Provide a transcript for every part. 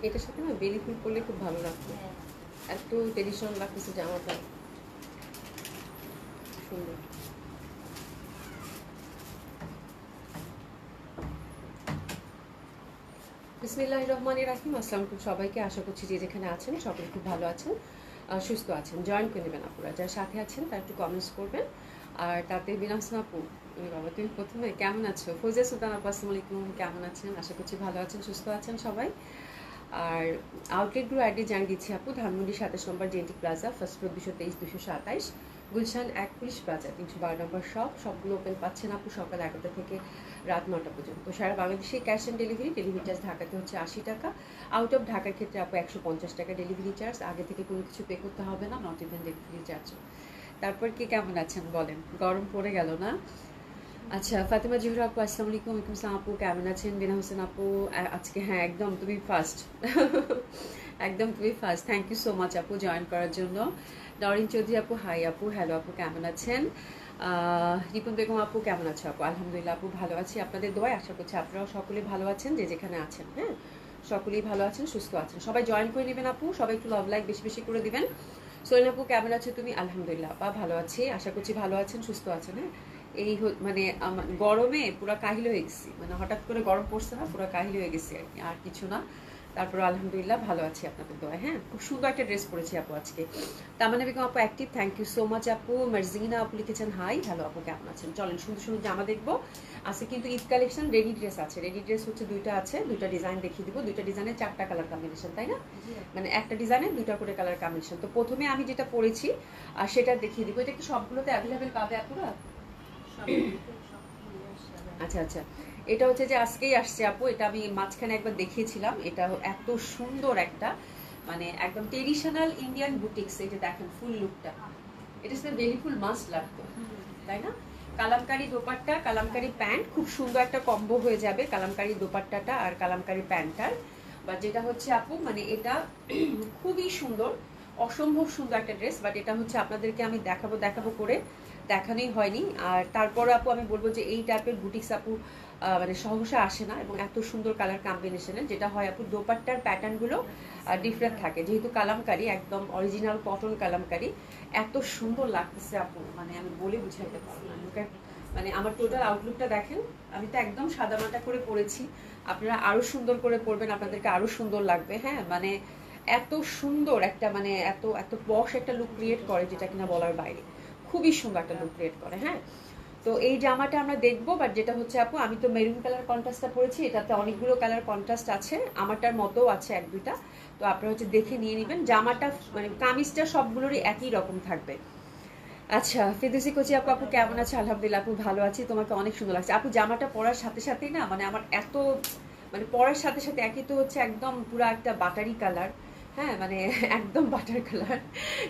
এটার সাথে না বেলি ফুল পরলে খুব ভালো লাগতো, এত ট্রেডিশনাল লাগতেছে জামাটা, সুন্দর। বিসমিল্লাহির রহমানির রহিম। আসসালামু আলাইকুম সবাইকে, আশা করছি যে যেখানে আছেন সকলে খুব ভালো আছেন, সুস্থ আছেন। জয়েন করে নেবেন আপনারা, যারা সাথে আছেন তারা একটু কমেন্টস করবেন। আর তাতে বিনাসনা আপু, বাবা তুমি প্রথমে কেমন আছো? ফৌজিয়া সুলতান আপু আসসালামু আলাইকুম, কেমন আছেন? আশা করছি ভালো আছেন, সুস্থ আছেন সবাই। আর আউটলেটগুলো আইডি জানিয়ে দিচ্ছি আপু। ধানমন্ডি 27 নম্বর জেন্টি plaza, first floor 223 227, Gulshan 1 plaza 312 নম্বর সবগুলো ওপেন পাচ্ছেন আপু সকাল 11টা থেকে রাত 9টা পর্যন্ত। সারা বাংলাদেশে cash on delivery, delivery charge ঢাকাতে হচ্ছে 80 টাকা, আউট অফ ঢাকার ক্ষেত্রে আপু 150 টাকা ডেলিভারি চার্জ, আগে থেকে কোনো কিছু পে করতে হবে না, নট ইভেন ডেলিভারি চার্জও। তারপর কি কেমন আছেন বলেন? গরম পড়ে গেল না? আচ্ছা, ফাতেমা জহুরা আপু আসসালামু আলাইকুম। ওয়ালাইকুম আসসালাম আপু, কেমন আছেন? বিনা হোসেন আপু আজকে হ্যাঁ একদম তুমি ফার্স্ট একদম তুমি first. Thank you so much আপু জয়েন করার জন্য। নরিন চৌধুরী আপু হাই আপু, হ্যালো আপু, কেমন আছেন? রিপন বেগম আপু কেমন আছো আপু? আলহামদুলিল্লাহ আপু ভালো আছি, আপনাদের দোয়ায় আশা করছি আপনারাও সকলে ভালো আছেন, যে যেখানে আছেন। হ্যাঁ, সকলেই ভালো আছেন, সুস্থ আছেন। সবাই জয়েন করে নেবেন আপু, সবাই একটু লাভ লাইক বেশি বেশি করে দিবেন। সোহেল আপু কেমন আছো তুমি? আলহামদুলিল্লাহ আপা ভালো আছি, আশা করছি ভালো আছেন, সুস্থ আছেন। হ্যাঁ, এই মানে আমার গরমে পুরো কাহিল হয়ে গেছি, মানে হঠাৎ করে গরম পড়ছে না, পুরো কাহিল হয়ে গেছি আর কি, আর কিছু না। তারপর আলহামদুলিল্লাহ ভালো আছি আপনাদের দোয়া। হ্যাঁ, খুব সুন্দর একটা ড্রেস পরেছি আপু আজকে। তামান্না বেগম আপু active, thank you so much আপু। মার্জিনা আপু লিখেছেন হাই, হ্যালো আপু কেমন আছেন? চলেন সুন্দর সুন্দর জামা দেখবো আজকে, কিন্তু ঈদ কালেকশন রেডি ড্রেস আছে। রেডি ড্রেস হচ্ছে দুইটা আছে, দুইটা ডিজাইন দেখিয়ে দিব, দুইটা ডিজাইনের 4টা কালার কম্বিনেশন, তাই না? মানে একটা ডিজাইনের 2টা করে কালার কম্বিনেশন। তো প্রথমে আমি যেটা পরেছি আর সেটা দেখিয়ে দিব। এটা কি সবগুলোতে অ্যাভেলেবেল পাবে আপুরা? আচ্ছা আচ্ছা, এটা হচ্ছে যে আজকেই আসছে আপু, এটা আমি মাঝখানে একবার দেখিয়েছিলাম। এটা এত সুন্দর একটা মানে একদম ট্রেডিশনাল ইন্ডিয়ান বুটিক্স। এই যে দেখেন ফুল লুকটা, এটা সাথে বেলি ফুল মাস্ট লাগতো, তাই না? কালামকারি দোপাট্টা, কালামকারি প্যান্ট, খুব সুন্দর একটা কম্বো হয়ে যাবে কালামকারি দোপাট্টাটা আর কালামকারি প্যান্টটার। বা যেটা হচ্ছে আপু মানে এটা খুবই সুন্দর, অসম্ভব সুন্দর একটা ড্রেস। বাট এটা হচ্ছে আপনাদেরকে আমি দেখাবো দেখাবো করে দেখানোই হয়নি। আর তারপরে আপু আমি বলবো যে এই টাইপের বুটিক্স আপু মানে সহসা আসে না, এবং এত সুন্দর কালার কম্বিনেশনের। যেটা হয় আপু দোপাট্টার প্যাটার্নগুলো ডিফারেন্ট থাকে, যেহেতু কালামকারি একদম অরিজিনাল কটন কালামকারি, এত সুন্দর লাগতেছে আপু, মানে আমি বলে বুঝাইতে পারবো না। মানে আমার টোটাল আউটলুকটা দেখেন, আমি তো একদম সাদামাটা করে পরেছি, আপনারা আরো সুন্দর করে পরবেন, আপনাদেরকে আরো সুন্দর লাগবে। হ্যাঁ, মানে এত সুন্দর একটা মানে এত এত পশ একটা লুক ক্রিয়েট করে যেটা কিনা বলার বাইরে, খুবই সুন্দর একটা লুক ক্রিয়েট করে। হ্যাঁ, তো এই জামাটা আমরা দেখবো। বাট যেটা হচ্ছে আপু আমি তো মেরুন কালার কন্ট্রাস্টটা পরেছি, এটাতে অনেকগুলো কালার কন্ট্রাস্ট আছে, আমারটার মতো আছে 1-2টা। তো আপনারা হচ্ছে দেখে নিয়ে নেবেন। জামাটা মানে কামিজটা সবগুলোরই একই রকম থাকবে। আচ্ছা, ফিরদৌসী কোচি আপু, আপু কেমন আছে? আলহামদুলিল্লাহ আপু ভালো আছি, তোমাকে অনেক সুন্দর লাগছে আপু। জামাটা পরার সাথে সাথেই না মানে আমার এত মানে পরার সাথে সাথে একই তো হচ্ছে একদম পুরো একটা বাটারি কালার। হ্যাঁ, মানে একদম বাটার কালার,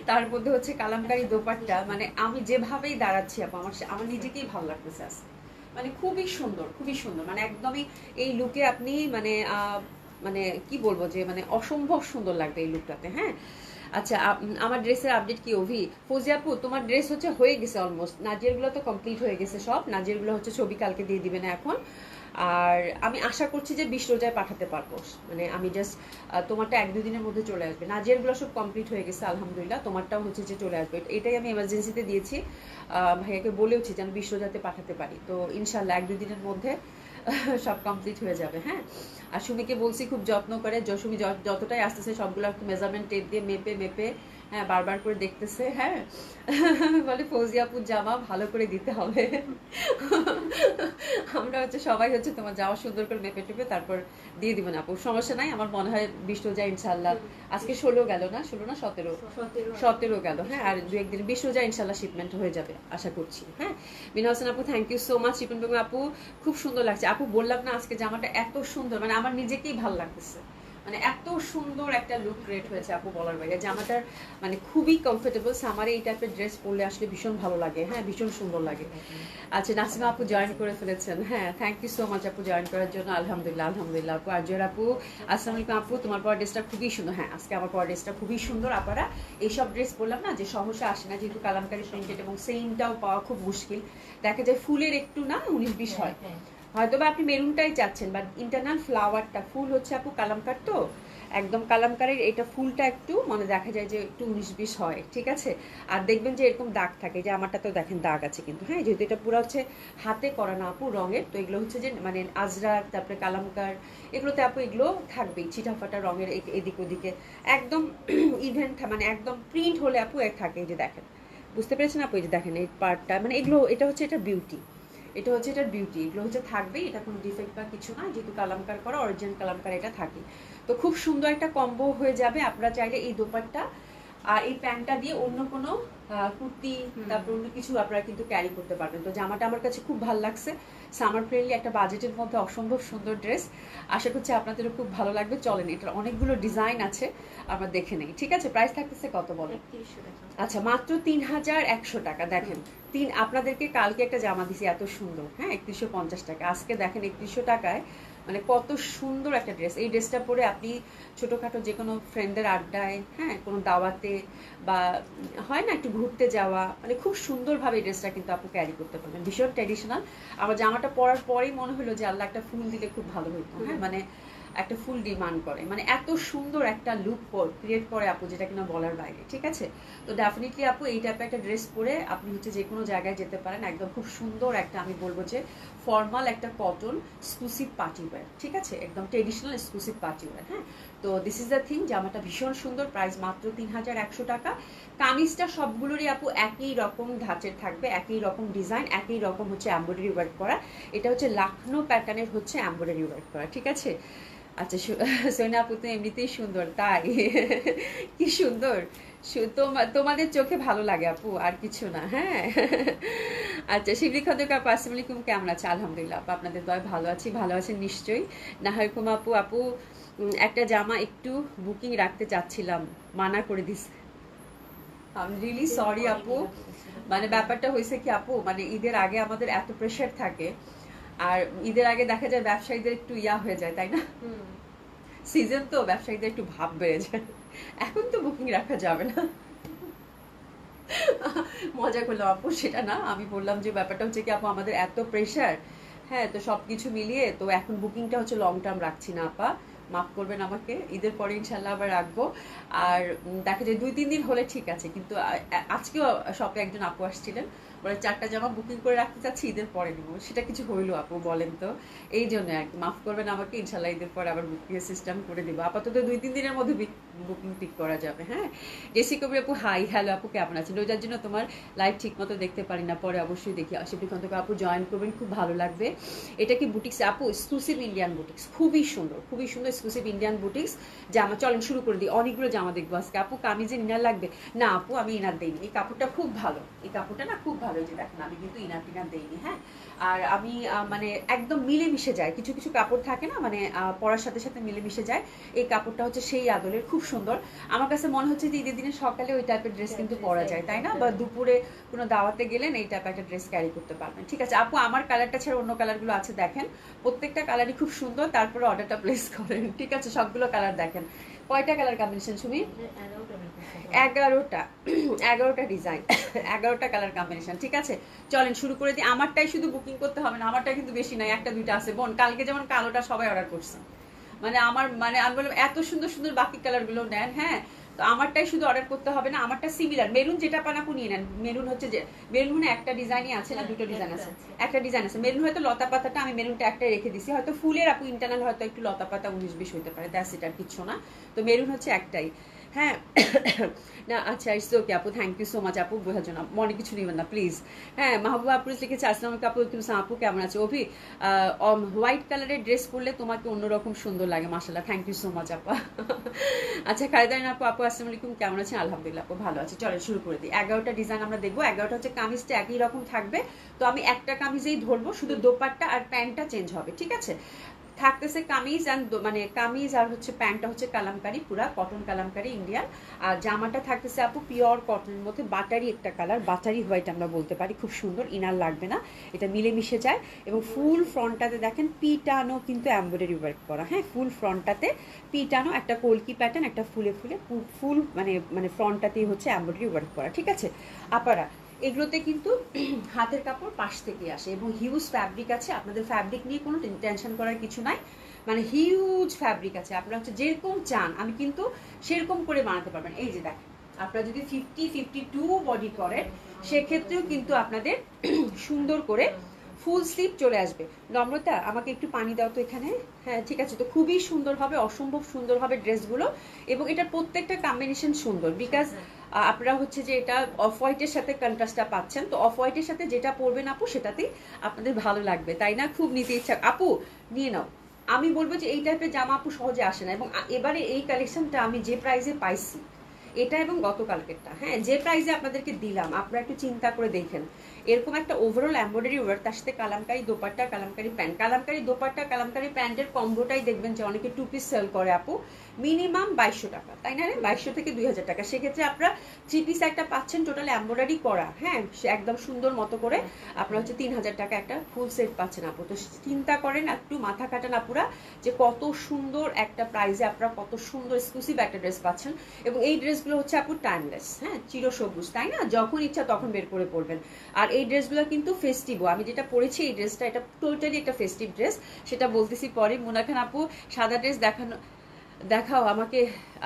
তার মধ্যে হচ্ছে কালামকারী দোপাট্টা, মানে আমি যেভাবেই দাঁড়াচ্ছি আপু আমার আমার নিজেকেই ভালো লাগতেছে আজকে। মানে খুবই সুন্দর, খুবই সুন্দর, মানে একদমই এই লুকে আপনি মানে মানে কি বলবো যে মানে অসম্ভব সুন্দর লাগবে এই লুকটাতে। হ্যাঁ, আচ্ছা আমার ড্রেসের আপডেট কি অভি? ফৌজি আপু তোমার ড্রেস হচ্ছে হয়ে গেছে অলমোস্ট, নাজিয়ারগুলো তো কমপ্লিট হয়ে গেছে সব, নাজিয়ারগুলো হচ্ছে ছবি কালকে দিয়ে দিবে না এখন। আর আমি আশা করছি যে 20 রোজায় পাঠাতে পারবো, মানে আমি জাস্ট তোমারটা 1-2 দিনের মধ্যে চলে আসবে। নাজিয়ারগুলো সব কমপ্লিট হয়ে গেছে আলহামদুলিল্লাহ, তোমারটাও হচ্ছে যে চলে আসবে, এটাই আমি এমার্জেন্সিতে দিয়েছি। ভাইয়াকে বলেওছি যে আমি 20 রোজাতে পাঠাতে পারি, তো ইনশাল্লাহ 1-2 দিনের মধ্যে সব কমপ্লিট হয়ে যাবে। হ্যাঁ, আর সুমিকে বলছি খুব যত্ন করে, সুমি যতটাই আসতেছে সবগুলো একটু মেজারমেন্ট টেপ দিয়ে মেপে মেপে হ্যাঁ বারবার করে দেখতেছে। হ্যাঁ, বলে ফৌজি আপুর জামা ভালো করে দিতে হবে। আমরা হচ্ছে সবাই হচ্ছে তোমার জামা সুন্দর করে মেপে টেপে তারপর দিয়ে দিব না আপু, সমস্যা নাই। আমার মনে হয় 20 রোজা ইনশাল্লাহ, আজকে 16 গেল না, 16 না 17 গেল। হ্যাঁ, আর 2-1 দিন 20 রোজা ইনশাল্লাহ শিপমেন্ট হয়ে যাবে আশা করছি। হ্যাঁ, বিনা হোসেন আপু thank you so much. Ripon Begum আপু খুব সুন্দর লাগছে আপু, বললাম না আজকে জামাটা এত সুন্দর, মানে আমার নিজেকেই ভালো লাগতেছে, মানে এত সুন্দর একটা লুক ক্রিয়েট হয়েছে আপু বলার বাইরে। জামাটার মানে খুবই কমফোর্টেবল, সামারে এই টাইপের ড্রেস পরলে আসলে ভীষণ ভালো লাগে। হ্যাঁ, ভীষণ সুন্দর লাগে। আচ্ছা, নাসিমা আপু জয়েন করে ফেলেছেন, হ্যাঁ থ্যাংক ইউ সো মাচ আপু জয়েন করার জন্য। আলহামদুলিল্লাহ আলহামদুলিল্লাহ আপু। আরজোর আপু আসসালামু আলাইকুম আপু, তোমার পর ড্রেসটা খুবই সুন্দর। হ্যাঁ, আজকে আমার পর ড্রেসটা খুবই সুন্দর। আপনারা এইসব ড্রেস বললাম না যে সহসা আসে না, যেহেতু কালামকারি প্রিন্টেড এবং সেমটাও পাওয়া খুব মুশকিল, দেখা যায় ফুলের একটু না 19-20 হয়, হয়তো বা আপনি মেরুনটাই চাচ্ছেন, বাট ইন্টারনাল ফ্লাওয়ারটা ফুল হচ্ছে আপু কালামকার, তো একদম কালামকারীর এটা ফুলটা একটু মানে দেখা যায় যে একটু 19-20 হয়, ঠিক আছে। আর দেখবেন যে এরকম দাগ থাকে, যে আমারটাতেও দেখেন দাগ আছে কিন্তু, হ্যাঁ, যেহেতু এটা পুরো হচ্ছে হাতে করা না আপু রঙের, তো এগুলো হচ্ছে যে মানে আজরাক, তারপরে কালামকার, এগুলোতে আপু এগুলো থাকবেই চিটাফাটা রঙের এদিক ওদিকে একদম ইভেন্ট মানে একদম প্রিন্ট হলে আপু থাকে, এই যে দেখেন, বুঝতে পেরেছেন আপু, এই যে দেখেন এই পার্টটা, মানে এগুলো এটা হচ্ছে এটা বিউটি, এটা হচ্ছে এটার বিউটি, এগুলো হচ্ছে থাকবেই, এটা কোনো ডিফেক্ট বা কিছু না, যেহেতু কালামকার করা অরিজিনাল কালামকার এটা থাকে। তো খুব সুন্দর একটা কম্বো হয়ে যাবে। আপনারা চাইলে এই দোপাট্টা আর এই প্যান্টটা দিয়ে অন্য কোনো কুর্তি, তারপর অন্য কিছু আপনারা কিন্তু ক্যারি করতে পারবেন। তো জামাটা আমার কাছে খুব ভালো লাগছে, সামার ফ্রেন্ডলি একটা বাজেটের মধ্যে অসম্ভব সুন্দর ড্রেস। আশা করছি আপনাদেরও খুব ভালো লাগবে। চলেন, এটার অনেকগুলো ডিজাইন আছে, আমরা দেখে নেই, ঠিক আছে। প্রাইস থাকতেছে কত বলেন? আচ্ছা, মাত্র 3100 টাকা। দেখেন আপনাদেরকে কালকে একটা জামা দিছি এত সুন্দর, হ্যাঁ, 3150 টাকা। আজকে দেখেন 3100 টাকায় মানে কত সুন্দর একটা ড্রেস। এই ড্রেসটা পরে আপনি ছোটোখাটো যে কোনো ফ্রেন্ডের আড্ডায়, হ্যাঁ, কোনো দাওয়াতে বা হয় না একটু ঘুরতে যাওয়া, মানে খুব সুন্দরভাবে এই ড্রেসটা কিন্তু আপনি ক্যারি করতে পারবেন, ভীষণ ট্র্যাডিশনাল। আমার জামাটা পরার পরেই মনে হলো যে আল্লাহ একটা ফুল দিলে খুব ভালো হতো, হ্যাঁ, মানে একটা ফুল ডিমান্ড করে, মানে এত সুন্দর একটা লুক ক্রিয়েট করে আপু, যেটা কিনা বলার বাইরে, ঠিক আছে। তো ডেফিনেটলি আপু এই টাইপের একটা ড্রেস পরে আপনি হচ্ছে যে কোনো জায়গায় যেতে পারেন, একদম খুব সুন্দর একটা, আমি বলবো যে ফর্মাল একটা কটন এক্সক্লুসিভ পার্টি ওয়্যার, ঠিক আছে, একদম ট্রেডিশনাল এক্সক্লুসিভ পার্টি ওয়্যার। হ্যাঁ, তো দিস ইজ দ্য থিং। জামাটা ভীষণ সুন্দর, প্রাইস মাত্র 3100 টাকা। কামিজটা সবগুলোরই আপু একই রকম ধাঁচের থাকবে, একই রকম ডিজাইন, একই রকম হচ্ছে এমব্রয়ডারি ওয়ার্ক করা। এটা হচ্ছে লাখনৌ প্যাটার্নের হচ্ছে এমব্রয়ডারি ওয়ার্ক করা, ঠিক আছে। আচ্ছা, সোনা আপু তো এমনিতেই সুন্দর, তাই কি সুন্দর, তোমাদের চোখে ভালো লাগে আপু, আর কিছু না। হ্যাঁ, আচ্ছা, শিবলি খন্দক আপু আসসালামু আলাইকুম, কেমন আছে? আলহামদুলিল্লাহ আপু, আপনাদের দয় ভালো আছি, ভালো আছেন নিশ্চয়ই। নাহাইকুম আপু, আপু একটা জামা একটু বুকিং রাখতে চাচ্ছিলাম, মানা করে দিস। আমি রিয়েলি সরি আপু, মানে ব্যাপারটা হয়েছে কি আপু, মানে ঈদের আগে আমাদের এত প্রেশার থাকে, আর ঈদের আগে দেখা যায় ব্যবসায়ীদের একটু ইয়া হয়ে যায়, তাই না, সিজন তো ব্যবসায়ীদের একটু ভাব বেড়ে যায়, এখন তো বুকিং রাখা যাবে না। মজা করলাম আপু, সেটা না, আমি বললাম যে ব্যাপারটা হচ্ছে কি আপু, আমাদের এত প্রেশার, হ্যাঁ, তো সবকিছু মিলিয়ে তো এখন বুকিংটা হচ্ছে লং টার্ম রাখছি না আপা, মাফ করবেন আমাকে, ঈদের পরে ইনশাল্লাহ আবার রাখবো। আর দেখা যায় 2-3 দিন হলে ঠিক আছে, কিন্তু আজকেও শপে একজন আপু আসছিলেন, বলে 4টা জামা বুকিং করে রাখতে চাচ্ছি, ঈদের পরে নিবো, সেটা কিছু হইলো আপু বলেন তো, এই জন্য আর কি, মাফ করবেন আমাকে, ইনশাল্লাহ ঈদের পরে আবার বুকিংয়ের সিস্টেম করে দিব, আপাতত 2-3 দিনের মধ্যে বুকিং ঠিক করা যাবে। হ্যাঁ, জেসি কবির আপু হাই, হ্যালো আপু, কেমন আছেন? রোজার জন্য তোমার লাইভ ঠিক মতো দেখতে পারি না, পরে অবশ্যই দেখি। শিবলি খন্দক আপু জয়েন করবেন, খুব ভালো লাগবে। এটা কি বুটিক্স আপু? এক্সক্লুসিভ ইন্ডিয়ান বুটিক্স, খুবই সুন্দর, খুবই সুন্দর এক্সক্লুসিভ ইন্ডিয়ান বুটিক্স জামা। চলেন শুরু করে দিই, অনেকগুলো জামা দেখবো আজকে। আপু কামিজের ইনার লাগবে না? আপু আমি ইনার দেইনি, এই কাপড়টা খুব ভালো, এই কাপড়টা না খুব ভালো, যে দেখেন আমি কিন্তু ইনার টিনার দেইনি। হ্যাঁ, আর আমি মানে একদম মিলে মিশে যায়, কিছু কিছু কাপড় থাকে না মানে পরার সাথে সাথে মিলে মিশে যায়, এই কাপড়টা হচ্ছে সেই আদলের, খুব সুন্দর। আমার কাছে মনে হচ্ছে যে ঈদের দিনে সকালে ওই টাইপের ড্রেস কিন্তু পরা যায়, তাই না, বা দুপুরে কোনো দাওয়াতে গেলেন এই টাইপের একটা ড্রেস ক্যারি করতে পারবেন। ঠিক আছে আপু, আমার কালারটা ছাড়া অন্য কালারগুলো আছে দেখেন, প্রত্যেকটা কালারই খুব সুন্দর, তারপরে অর্ডারটা প্লেস করেন, ঠিক আছে। সবগুলো কালার দেখেন, কয়টা কালার কম্বিনেশন সুমি? 11টা 11টা ডিজাইন, 11টা কালার কম্বিনেশন, ঠিক আছে। চলেন শুরু করে দিই। আমারটাই শুধু বুকিং করতে হবে না, আমারটা কিন্তু বেশি নাই, 1-2টা আছে বোন, কালকে যেমন কালোটা সবাই অর্ডার করছে, মানে আমার মানে আমি বললাম এত সুন্দর সুন্দর বাকি কালারগুলো নেন। হ্যাঁ, তো আমারটাই শুধু অর্ডার করতে হবে না, আমারটা সিমিলার মেরুন, যেটা পান আপু নিয়ে নেন। মেরুন হচ্ছে যে মেরুনে একটা ডিজাইনই আছে না, দুটো ডিজাইন আছে, একটা ডিজাইন আছে মেরুন, হয়তো লতা পাতাটা আমি মেরুনটা একটাই রেখে দিছি, হয়তো ফুলের আপু ইন্টারনাল হয়তো একটু লতা পাতা 19-20 হতে পারে, দ্যাটস ইট, আর কিছু না। তো মেরুন হচ্ছে একটাই। হ্যাঁ, না আচ্ছা, ইটস ওকে আপু, থ্যাংক ইউ সো মাচ আপু, বোঝার জন্য মনে কিছু নেবেন না প্লিজ। হ্যাঁ, মাহবুবা আপু লিখেছে আসসালামু আলাইকুম আপু, আপু কেমন আছে? অভি হোয়াইট কালারের ড্রেস পরলে তোমাকে অন্যরকম সুন্দর লাগে, মাশাআল্লাহ, থ্যাংক ইউ সো মাচ আপা। আচ্ছা, খালিদারিন আপু, আপু আসসালামু আলাইকুম, কেমন আছেন? আলহামদুলিল্লাহ আপু, ভালো আছে। চলে শুরু করে দিই। 11টা ডিজাইন আমরা দেখবো, 11টা হচ্ছে কামিজটা একই রকম থাকবে, তো আমি একটা কামিজেই ধরবো, শুধু দোপাট্টা আর প্যান্টটা চেঞ্জ হবে, ঠিক আছে। থাকতেছে কামিজ অ্যান্ড মানে কামিজ আর হচ্ছে প্যান্টটা হচ্ছে কালামকারি, পুরা কটন কালামকারি ইন্ডিয়ান, আর জামাটা থাকতেছে আপু পিওর কটনের মধ্যে বাটারি একটা কালার, বাটারি হোয়াইট আমরা বলতে পারি, খুব সুন্দর, ইনার লাগবে না, এটা মিলে মিশে যায়। এবং ফুল ফ্রন্টটাতে দেখেন পিটানো কিন্তু এমব্রয়ডারি ওয়ার্ক করা। হ্যাঁ, ফুল ফ্রন্টটাতে পিটানো, একটা কলকি প্যাটার্ন, একটা ফুলে ফুলে ফুল মানে মানে ফ্রন্টটাতেই হচ্ছে এমব্রয়ডারি ওয়ার্ক করা, ঠিক আছে। আপারা এগুলোতে কিন্তু হাতের কাপড় পাশ থেকে আসে এবং হিউজ ফ্যাব্রিক আছে, আপনাদের ফ্যাব্রিক নিয়ে কোনো টেনশন করার কিছু নাই। মানে হিউজ ফ্যাব্রিক আছে, আপনারা হচ্ছে যেরকম চান আমি কিন্তু সেরকম করে বানাতে পারবেন। এই যে দেখেন, আপনারা যদি 50-52 বডি করেন সেক্ষেত্রেও কিন্তু আপনাদের সুন্দর করে ফুল স্লিভ চলে আসবে। নম্রতা আমাকে একটু পানি দাও তো এখানে। হ্যাঁ ঠিক আছে। তো খুবই সুন্দর হবে, অসম্ভব সুন্দর হবে ড্রেসগুলো, এবং এটার প্রত্যেকটা কম্বিনেশন সুন্দর, বিকজ আপনারা হচ্ছে যে এটা অফ হোয়াইটের সাথে কন্ট্রাস্টটা পাচ্ছেন। তো অফ হোয়াইটের সাথে যেটা পরবেন আপু সেটাতেই আপনাদের ভালো লাগবে, তাই না? খুব নিতে ইচ্ছা। আপু নিয়ে নাও। আমি বলবো যে এই টাইপের জামা আপু সহজে আসে না, এবং এবারে এই কালেকশনটা আমি যে প্রাইসে পাইছি এটা এবং গতকালকেরটা, হ্যাঁ যে প্রাইসে আপনাদেরকে দিলাম আপনারা একটু চিন্তা করে দেখেন। এরকম একটা ওভারঅল এমব্রয়ডারি ওয়ার্ক, তার সাথে কালামকারি দোপাট্টা, কালামকারি প্যান্ট, কালামকারি দোপাট্টা, কালামকারি প্যান্টের কম্বোটাই দেখবেন যে অনেকে 2 পিস সেল করে আপু, মিনিমাম 2200 টাকা, তাই না রে? 2200 থেকে 2000 টাকা। সেক্ষেত্রে আপনারা 3 পিস একটা পাচ্ছেন টোটাল এমব্রয়ডারি করা, হ্যাঁ একদম সুন্দর মতো করে আপনারা হচ্ছে 3000 টাকা একটা ফুল সেট পাচ্ছেন আপু। তো চিন্তা করেন, একটু মাথা কাটান আপুরা যে কত সুন্দর একটা প্রাইসে আপনারা কত সুন্দর এক্সক্লুসিভ একটা ড্রেস পাচ্ছেন। এবং এই ড্রেসগুলো হচ্ছে আপু টাইমলেস, হ্যাঁ চিরসবুজ, তাই না? যখন ইচ্ছা তখন বের করে পরবেন। আর এই ড্রেসগুলো কিন্তু ফেস্টিভও, আমি যেটা পরেছি এই ড্রেসটা এটা টোটালি একটা ফেস্টিভ ড্রেস, সেটা বলতেছি পরে। মুনা খান আপু সাদা ড্রেস দেখাও আমাকে।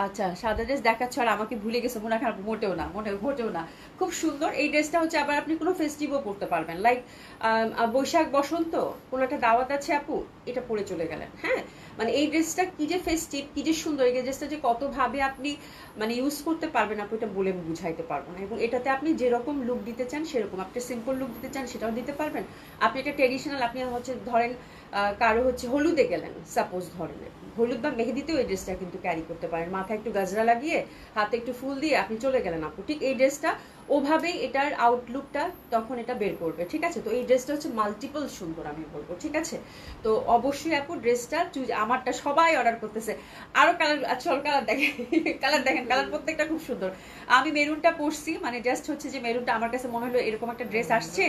আচ্ছা সাদা ড্রেস দেখাচ্ছ আর আমাকে ভুলে গেছে মুনা খান আপু? মোটেও না, মোটেও না, খুব সুন্দর এই ড্রেসটা হচ্ছে। আবার আপনি কোনো ফেস্টিভও পরতে পারবেন, লাইক বৈশাখ বসন্ত কোনো একটা দাওয়াত আছে আপু, এটা পরে চলে গেলেন, হ্যাঁ মানে এই ড্রেসটা কি যে ফেস্টিভ, কি যে সুন্দর, এই ড্রেসটা যে কত ভাবে আপনি মানে ইউজ করতে পারবেন আপু এটা বলে বুঝাইতে পারবো না। এবং এটাতে আপনি যেরকম লুক দিতে চান সেরকম, আপনি সিম্পল লুক দিতে চান সেটাও দিতে পারবেন। আপনি এটা ট্রেডিশনাল, আপনি হচ্ছে ধরেন কারো হচ্ছে হলুদে গেলেন, সাপোজ ধরেন হলুদ বা মেহেদিতেও এই ড্রেসটা কিন্তু ক্যারি করতে পারেন, মাথায় একটু গাজরা লাগিয়ে হাতে একটু ফুল দিয়ে আপনি চলে গেলেন আপু। ঠিক এই ড্রেসটা ওভাবেই এটার আউটলুকটা তখন এটা বের করবে, ঠিক আছে? তো এই ড্রেসটা হচ্ছে মাল্টিপল সুন্দর আমি বলবো, ঠিক আছে? তো অবশ্যই আপু ড্রেসটা চুজ, আমারটা সবাই অর্ডার করতেছে। আরো কালার, আচ্ছা কালার দেখেন, কালার প্রত্যেকটা খুব সুন্দর। আমি মেরুনটা পরছি, মানে জাস্ট হচ্ছে যে মেরুনটা আমার কাছে মনে হলো এরকম একটা ড্রেস আসছে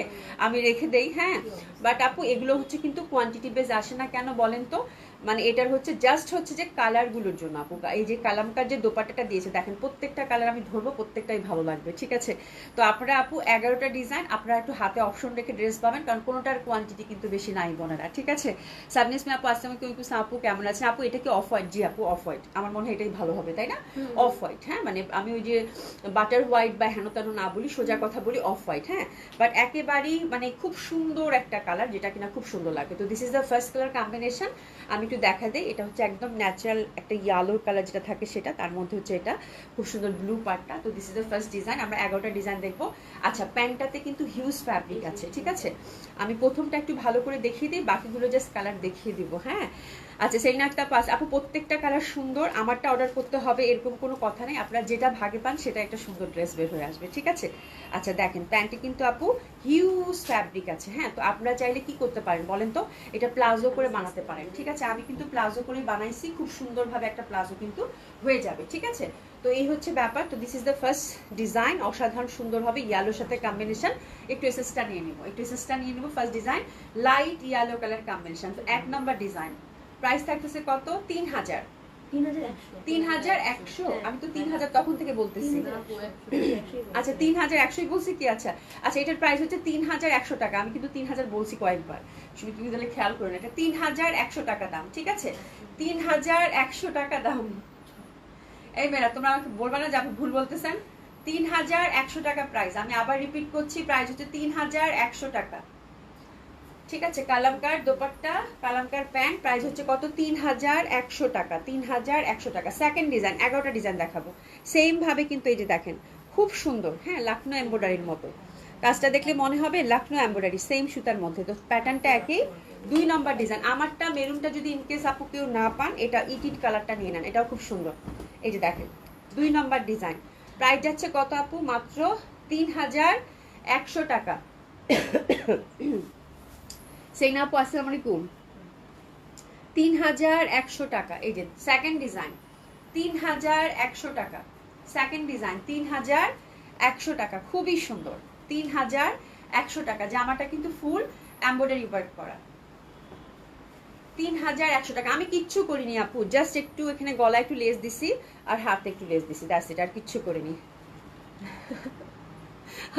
আমি রেখে দেই, হ্যাঁ বাট আপু এগুলো হচ্ছে কিন্তু কোয়ান্টিটি বেস আসে না কেন বলেন তো? মানে এটার হচ্ছে জাস্ট হচ্ছে যে কালারগুলোর জন্য আপু। এই যে কালামকার যে দোপাট্টাটা দিয়েছে দেখেন, প্রত্যেকটা কালার আমি ধরবো, প্রত্যেকটাই ভালো লাগবে, ঠিক আছে? তো আপনারা আপু 11টা ডিজাইন আপনারা একটু হাতে অপশন রেখে ড্রেস পাবেন, কারণ কোনোটার কোয়ান্টিটি কিন্তু বেশি নাই বোনেরা, ঠিক আছে? সাবনিসমে আপু আসসালামু আলাইকুম, আপু কেমন আছেন? আপু এটা কি অফ হোয়াইট? জি আপু অফ হোয়াইট, আমার মনে হয় এটাই ভালো হবে, তাই না? অফ হোয়াইট, হ্যাঁ মানে আমি ওই যে বাটার হোয়াইট বা হেন তেন না বলি, সোজা কথা বলি অফ হোয়াইট, হ্যাঁ বাট একেবারেই মানে খুব সুন্দর একটা কালার, যেটা কিনা খুব সুন্দর লাগে। তো this is the first colour combination, আমি একটু দেখা দেই। এটা হচ্ছে একদম ন্যাচারাল একটা ইয়েলো কালার যেটা থাকে সেটা, তার মধ্যে হচ্ছে এটা খুব সুন্দর ব্লু পার্টটা। তো this is the first design, আমরা 11টা ডিজাইন দেখবো। আচ্ছা প্যান্টটাতে কিন্তু হিউজ ফ্যাব্রিক আছে, ঠিক আছে? আমি প্রথমটা একটু ভালো করে দেখিয়ে দিই, বাকিগুলো জাস্ট কালার দেখিয়ে দিব, হ্যাঁ আচ্ছা সেলিনা আক্তার পাস আপু প্রত্যেকটা কালার সুন্দর, আমারটা অর্ডার করতে হবে এরকম কোনো কথা নেই, আপনারা যেটা ভাগে পান সেটা একটা সুন্দর ড্রেস বের হয়ে আসবে, ঠিক আছে? আচ্ছা দেখেন প্যান্টে কিন্তু আপু হিউজ ফ্যাব্রিক আছে, হ্যাঁ তো আপনারা চাইলে কি করতে পারেন বলেন তো? এটা প্লাজো করে বানাতে পারেন, ঠিক আছে? আমি কিন্তু প্লাজো করে বানাইছি, খুব সুন্দরভাবে একটা প্লাজো কিন্তু হয়ে যাবে, ঠিক আছে? তো এই হচ্ছে ব্যাপার। তো this is the first design, অসাধারণ সুন্দর হবে ইয়েলোর সাথে কম্বিনেশন। একটু এসএসটা নিয়ে নিব, first design light yellow colour combination. তো 1 নাম্বার ডিজাইন, প্রাইস থাকতেছে কত? 3000। 3100। আমি তো 3000 তখন থেকে বলতেছি। আচ্ছা 3100 বলছি কি? আচ্ছা আচ্ছা এটার প্রাইস হচ্ছে 3100 টাকা, আমি কিন্তু 3000 বলছি কয়েকবার, শুধু তুমি তাহলে খেয়াল করো না, এটা 3100 টাকা দাম, ঠিক আছে? 3100 টাকা দাম। এই মেয়েরা তোমরা আমাকে বলবা না যে আপনি ভুল বলতেছেন। 3100 টাকা প্রাইস, আমি আবার রিপিট করছি, প্রাইস হচ্ছে 3100 টাকা, ঠিক আছে? কালামকার দোপাট্টা, কালামকার প্যান্ট, প্রাইস হচ্ছে কত? 3100 টাকা, 3100 টাকা। সেকেন্ড ডিজাইন, 11টা ডিজাইন দেখাবো সেম ভাবে কিন্তু, এই যে দেখেন খুব সুন্দর, হ্যাঁ লাখনো এমব্রয়ডারির মতো কাজটা দেখলে মনে হবে লাখনো এমব্রয়ডারি, সেম সুতার মধ্যে। তো প্যাটার্নটা একই। 2 নম্বর ডিজাইন, আমারটা মেরুনটা যদি ইনকেস আপু কেউ না পান, এটা ইটিড কালারটা নিয়ে নেন, এটাও খুব সুন্দর। এই যে দেখেন 2 নম্বর ডিজাইন, প্রাইস যাচ্ছে কত আপু? মাত্র 3100 টাকা। সেইনা আপু আসসালামু আলাইকুম, 3100 টাকা। এই যে সেকেন্ড ডিজাইন 3100 টাকা, সেকেন্ড ডিজাইন 3100 টাকা, খুবই সুন্দর। 3100 টাকা, জামাটা কিন্তু ফুল এমব্রয়ডারি ওয়ার্ক করা। 3100 টাকা, আমি কিচ্ছু করিনি আপু, জাস্ট একটু এখানে গলায় একটু লেস দিছি আর হাতে একটু লেস দিছি, দ্যাটস ইট, আর কিচ্ছু করিনি।